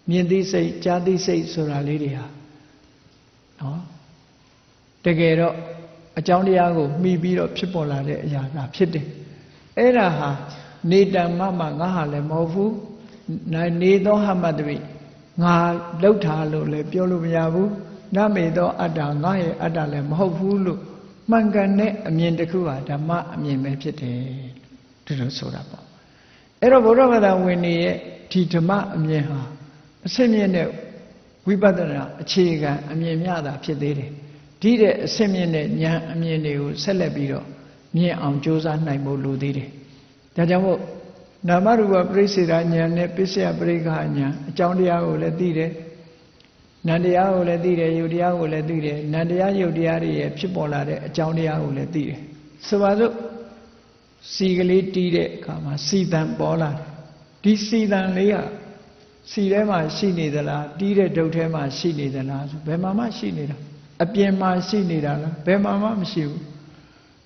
မြင်သိစိတ်ကြားသိစိတ်ဆိုတာလေးတွေဟာနော် တကယ်တော့အကြောင်းတရားကိုမှီပြီးတော့ဖြစ်ပေါ်လာတဲ့အရာသာဖြစ်တယ်အဲ့ဒါဟာနေတံမမငါဟာလည်းမဟုတ်ဘူးနေသောဟမတပိငါလှုပ်ထားလို့လည်းပြောလို့မရဘူးနမေသောအတ္တငါရဲ့အတ္တလည်းမဟုတ်ဘူးလို့မှန်ကန်တဲ့အမြင်တစ်ခုဟာဓမ္မအမြင်ပဲဖြစ်တယ်ဒီလိုဆိုတာပေါ့အဲ့တော့ဘုရားဘာသာဝင်တွေရဲ့ဒီဓမ္မအမြင်ဟာအစစ်မြင့်တဲ့ဝိပဿနာအခြေခံအမြင်များတာဖြစ်သေးတယ်ဒီတဲ့အစစ်မြင့်တဲ့ဉာဏ်အမြင်တွေကိုဆက်လက်ပြီးတော့မြင်အောင်ကြိုးစားနိုင်ဖို့လိုသေးတယ်ဒါကြောင့်မို့နာမရူပပရိစ္ဆေဒဉာဏ်နဲ့ပစ္စယပရိက္ခဉာဏ်အကြောင်းတရားကိုလည်းသိတယ်နန္တရားကိုလည်းသိတယ်ယုတ်တရားကိုလည်းသိတယ်နန္တရားယုတ်တရားတွေရဲ့ဖြစ်ပေါ်လာတဲ့အကြောင်းတရားကိုလည်းသိတယ်ဆိုပါစို့စီကလေးတီးတဲ့အခါမှာစီတန်ပေါ်လာတယ်ဒီစီတန်လေးဟာစီထဲမှာရှိနေသလားတီးတဲ့ဒုတ်ထဲမှာရှိနေသလားဆိုဘယ်မှာမှရှိနေတာအပြင်မှာရှိနေတာလားဘယ်မှာမှမရှိဘူး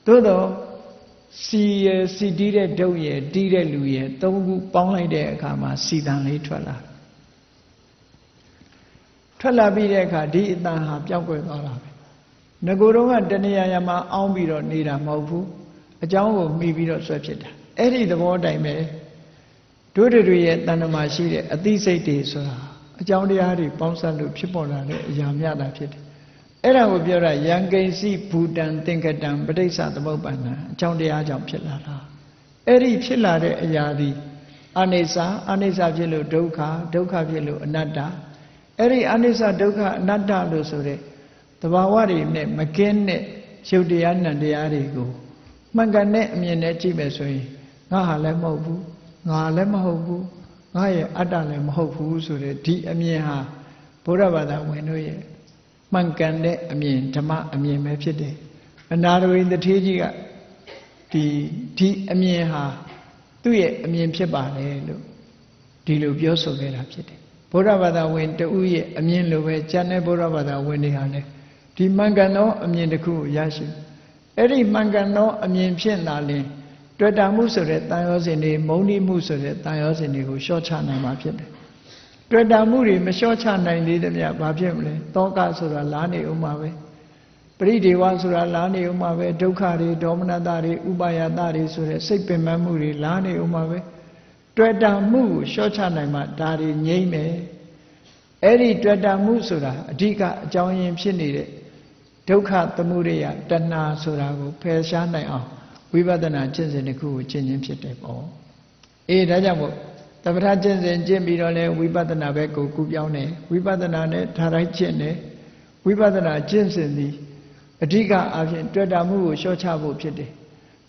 သို့တော့စီရယ်စီတီးတဲ့ဒုတ်ရယ်တီးတဲ့လူရယ်သုံးခုပေါင်းလိုက်တဲ့အခါမှာစီတန်လေးထွက်လာပြီးတဲ့အခါဒီအတန်ဟာပျောက်ကွယ်သွားတာပဲငကိုယ်တော့ကတဏှာရမှာအောင်းပြီးတော့နေတာမဟုတ်ဘူးအကြောင်းကိုမှီပြီးတော့ဆွဲဖြစ်တာအဲ့ဒီသဘောတိုင်းပဲတို့တွေရဲ့တဏ္ဍမှာရှိတဲ့အသိစိတ်တွေဆိုတာအကြောင်းတရားတွေပေါင်းစပ်လို့ဖြစ်ပေါ်လာတဲ့အရာများတာဖြစ်တယ်အဲ့ဒါကိုပြောတာယံကိဉ္စီဘူတံသင်္ကတံပဋိစ္စသမုပ္ပန္နံအကြောင်းတရားကြောင့်ဖြစ်လာတာအဲ့ဒီဖြစ်လာတဲ့အရာဒီအနိစ္စဖြစ်လို့ဒုက္ခဖြစ်လို့အနတ္တအဲ့ဒီအနိစ္စဒုက္ခအနတ္တလို့ဆိုတဲ့သဘာဝတွေနဲ့မကင်းတဲ့ရုပ်တရားနံတရားတွေကိုမှန်ကန်တဲ့အမြင်နဲ့ကြည့်မယ်ဆိုရင်ငါဟာလည်းမဟုတ်ဘူးငါလည်းမဟုတ်ဘူးငါရဲ့အတ္တလည်းမဟုတ်ဘူးဆိုတဲ့ဒီအမြင်ဟာဘုရားဘာသာဝင်တို့ရဲ့မှန်ကန်တဲ့အမြင်ဓမ္မအမြင်ပဲဖြစ်တယ်အနာရဝိတ္ထေကြီးကဒီအမြင်ဟာသူ့ရဲ့အမြင်ဖြစ်ပါတယ်လို့ဒီလိုပြောဆိုခဲ့တာဖြစ်တယ်ဘုရားဘာသာဝင်တဦးရဲ့အမြင်လိုပဲကျန်တဲ့ဘုရားဘာသာဝင်တွေဟာလည်းဒီမှန်ကန်သောအမြင်တစ်ခုကိုရရှိအဲ့ဒီမှန်ကန်သောအမြင်ဖြစ်လာရင်တွေ့တာမှုဆိုတဲ့တန်ရောစဉ်တွေမုံနိမှုဆိုတဲ့တန်ရောစဉ်တွေကိုလျှော့ချနိုင်မှာဖြစ်တယ်တွေ့တာမှုတွေမလျှော့ချနိုင်သေးတဲ့မြတ်ဘာဖြစ်မလဲတောကဆိုတာလားနေဥမှာပဲပရိဒေဝဆိုတာလားနေဥမှာပဲဒုက္ခတွေဒေါမနတတွေဥပါယတတွေဆိုတဲ့စိတ်ပင်ပန်းမှုတွေလားနေဥမှာပဲတွေ့တာမှုကိုလျှော့ချနိုင်မှဒါတွေငြိမ့်မယ်အဲ့ဒီတွေ့တာမှုဆိုတာအဓိကအကြောင်းရင်းဖြစ်နေတဲ့ဒုက္ခသမုဒယတဏှာဆိုတာကိုဖယ်ရှားနိုင်အောင်ဝိပဿနာကျင့်စဉ်တစ်ခုကိုကျင့်ခြင်းဖြစ်တယ်ပေါ့အေးဒါကြောင့်မို့သမထကျင့်စဉ်ကျင့်ပြီးတော့လဲဝိပဿနာဘက်ကိုကူးပြောင်းတယ်ဝိပဿနာနဲ့ထားတိုင်းကျင့်တယ်ဝိပဿနာကျင့်စဉ်သည်အဓိကအားဖြင့်တွေ့တာမှုကိုလျှော့ချဖို့ဖြစ်တယ်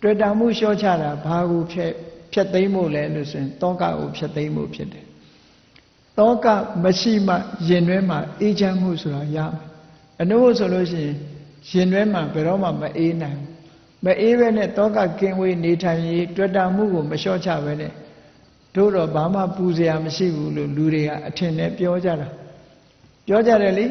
တွေ့တာမှုလျှော့ချတာဘာကိုဖြတ်သိမ်းဖို့လဲလို့ဆိုရင်တောကကိုဖြတ်သိမ်းဖို့ဖြစ်တယ်တောကမရှိမှရင်တွဲမှာအေးချမ်းမှုဆိုတာရမယ်အနုဆိုလို့ရှိရင်ရင်တွဲမှာဘယ်တော့မှမအေးနိုင်ဘူးမအေးပဲနဲ့တောကကင်းဝေးနေထိုင်ရေးတွေ့တာမှုကိုမလျှော့ချပဲနဲ့တို့တော့ဘာမှပူစရာမရှိဘူးလို့လူတွေကအထင်နဲ့ပြောကြတယ်လေ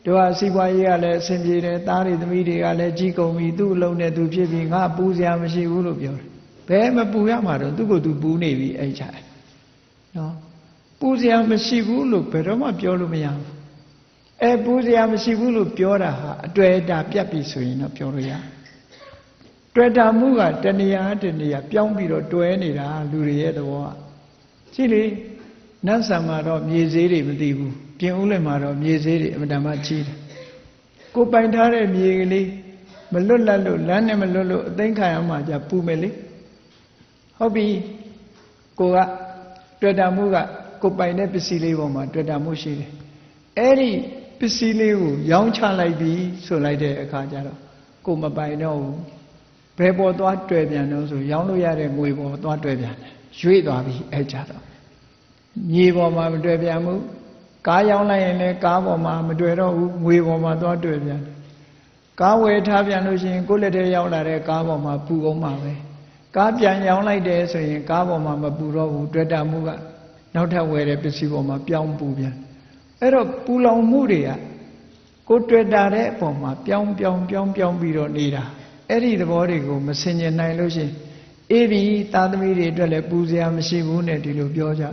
တို့ဟာစီးပွားရေးကလည်းအဆင်ပြေတယ်သားတွေသမီးတွေကလည်းကြီးကုန်ပြီသူ့အလုံးနဲ့သူဖြစ်ပြီးငါပူစရာမရှိဘူးလို့ပြောတယ်ဘယ်မပူရမှာတော့သူ့ကိုယ်သူပူနေပြီအဲ့ချာနော်ပူစရာမရှိဘူးလို့ဘယ်တော့မှပြောလို့မရဘူးပူစရာမရှိဘူးလို့ပြောတာဟာအတွေ့အတာပြတ်ပြီဆိုရင်တော့ပြောလို့ရတွေ့တာမှုကတဏှာပြောင်းပြီးတော့တွဲနေတာလူတွေရဲ့သဘောကကြည့်လေနတ်ဆံမှာတော့မြေဈေးတွေမသိဘူးပြင်ဦးလည်းမှာတော့မြေဈေးတွေအမှန်တမ်းကြီးတယ်ကိုပိုင်ထားတဲ့မြေကလေးမလွတ်လပ်လို့လမ်းနဲ့မလွတ်လို့အသိခံရမှじゃပူမယ်လေဟုတ်ပြီကိုကတွေ့တာမှုကကိုပိုင်တဲ့ပစ္စည်းလေးပေါ်မှာတွေ့တာမှုရှိတယ်အဲ့ဒီပစ္စည်းလေးကိုရောင်းချလိုက်ပြီဆိုလိုက်တဲ့အခါကျတော့ကိုမပိုင်တော့ဘူးဘယ်ပေါ်သွားတွေ့ပြန်တော့ဆိုရောင်းလို့ရတဲ့ငွေပေါ်သွားတွေ့ပြန်တယ်ရွေ့သွားပြီအဲ့ကြတော့မြေပေါ်မှာမတွေ့ပြန်ဘူးကားရောင်းလိုက်ရင်လည်းကားပေါ်မှာမတွေ့တော့ဘူးငွေပေါ်မှာသွားတွေ့ပြန်တယ်ကားဝယ်ထားပြန်လို့ရှိရင်ကိုယ့်လက်ထဲရောက်လာတဲ့ကားပေါ်မှာပူကုန်မှာပဲကားပြန်ရောင်းလိုက်တယ်ဆိုရင်ကားပေါ်မှာမပူတော့ဘူးတွေ့တာမှုကနောက်ထပ်ဝယ်တဲ့ပစ္စည်းပေါ်မှာပြောင်းပူပြန်အဲ့တော့ပူလောင်မှုတွေကကိုတွေ့တာတဲ့အပေါ်မှာပြောင်းပြီးတော့နေတာအဲ့ဒီသဘောတွေကိုမဆင်ញင်နိုင်လို့ရှိရင်အေးပြီသားသမီးတွေအတွက်လည်းပူစရာမရှိဘူးနဲ့ဒီလိုပြောကြ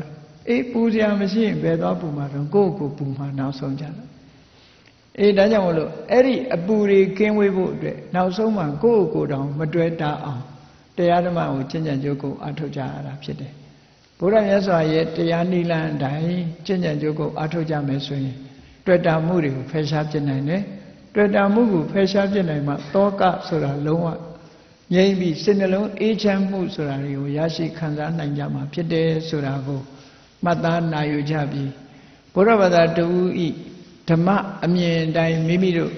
အေးပူစရာမရှိရင်ဘယ်သွားပူမှာတော့ကိုယ့်ကိုပူမှာနောက်ဆုံးကြတယ် ဒါကြောင့်မလို့အဲ့ဒီအပူတွေကင်းဝေးဖို့အတွက်နောက်ဆုံးမှာကိုယ့်ကိုယ်တောင်မတွဲတာအောင်တရားဓမ္မကိုကျင့်ကြံကြိုးကိုအားထုတ်ကြရတာဖြစ်တယ်ဘုရားမြတ်စွာရဲ့တရားနိလန်းအတိုင်းကျင့်ကြံကြိုးကိုအားထုတ်ကြမယ်ဆိုရင်တွေ့တာမှုတွေကိုဖယ်ရှားပြနိုင်တယ်တွေ့တာမှုကိုဖယ်ရှားပြနိုင်မှတောကဆိုတာလုံးဝငြိမ့်ပြီးစိတ်နှလုံးအေးချမ်းမှုဆိုတာတွေကိုရရှိခံစားနိုင်ကြမှာဖြစ်တယ်ဆိုတာကိုမှတ်သားနိုင်ယူကြပြီးဘုရားဘာသာတူဤဓမ္မအမြင်တိုင်းမိမိတို့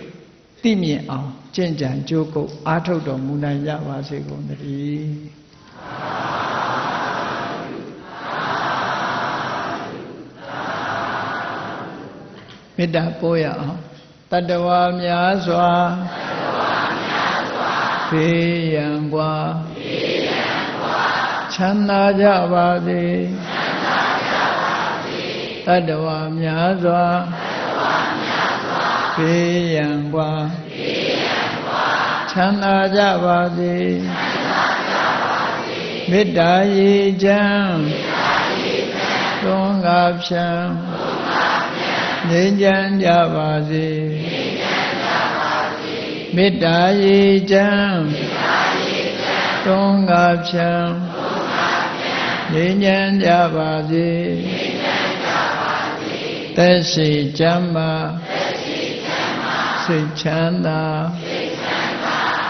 သိမြင်အောင်ကျင့်ကြံကြိုးကုပ်အားထုတ်တော်မူနိုင်ကြပါစေကုန်သတည်းမေတ္တာပို့ရအောင်တတ္တဝါများစွာဘေးရန်กว่าချမ်းသာကြပါစေတတ္တဝါများစွာဘေးရန်กว่าချမ်းသာကြပါစေမေတ္တာရေချမ်းသွန်ကားဖြံငြိမ်းချမ်းကြပါစေမေတ္တာရေချမ်းသွန်ကားဖြံငြိမ်းချမ်းကြပါစေသက်ရှိချမ်းသာစိတ်ချမ်းသာ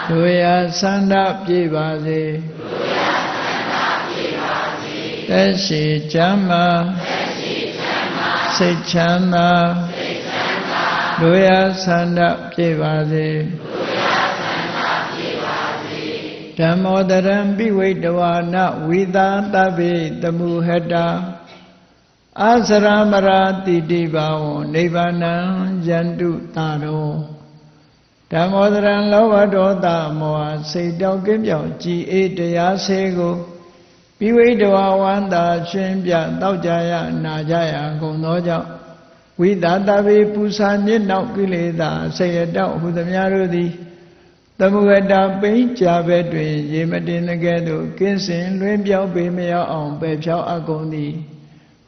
လူရဆန္ဒပြေပါစေသက်ရှိချမ်းသာစိတ်ချမ်းသာလူရဆန္ဒပြေပါစေဓမ္မောတရံပိဝိတဝါနဝိသာတဗ္ဗေတမုဟတာအာစရမရာတိတိဘာဝနိဗ္ဗာနံယန္တုတာရောဓမ္မောတရံလောဘဒေါသမောဟစိတ်တောက်ကင်းပြောင်းကြည်အေးတရားစေကိုပိဝိတဝါဝန္တာရှင်ပြတောက်ကြရနာကြရကုန်သောကြောင့်ဝိသာတဗေပူဇာမြင့်နောက်ကိလေသာဆေရတောက်ဟုသမျှတို့သည်သမုဂတာပိဉ္ကြဘက်တွင်ရေမတင်တဲ့ကဲ့သို့ကင်းစင်လွင်ပြောင်းပေမရောက်အောင်ပယ်ဖြောင်းအပ်ကုန်သည်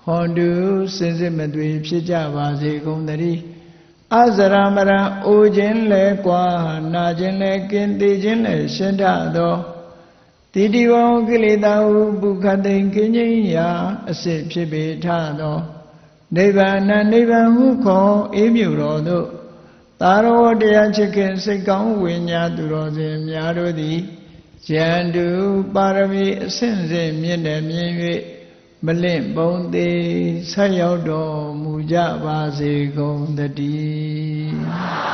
ဟောတုစင်စစ်မသွေဖြစ်ကြပါစေကုန်သတည်းအစရမရံအိုခြင်းလဲကွာနာခြင်းလဲကင်းသေးခြင်းလဲရှင်းထသောတိတိဝံကိလေသာဟုပုခတိန်ကင်းခြင်းရာအစစ်ဖြစ်ပေထသောနိဗ္ဗာန်နိဗ္ဗာန်ဟုခေါ်အေးမြူတော်သို့သာရောတရားချစ်ခင်စိတ်ကောင်းဝိညာသူတော်စင်များတို့သည်ယန္တုပါရမီအစဉ်စဉ်မြင့်တယ်မြင်၍မလင့်ပုံသေးဆက်ရောက်တော်မူကြပါစေကုန်သတည်း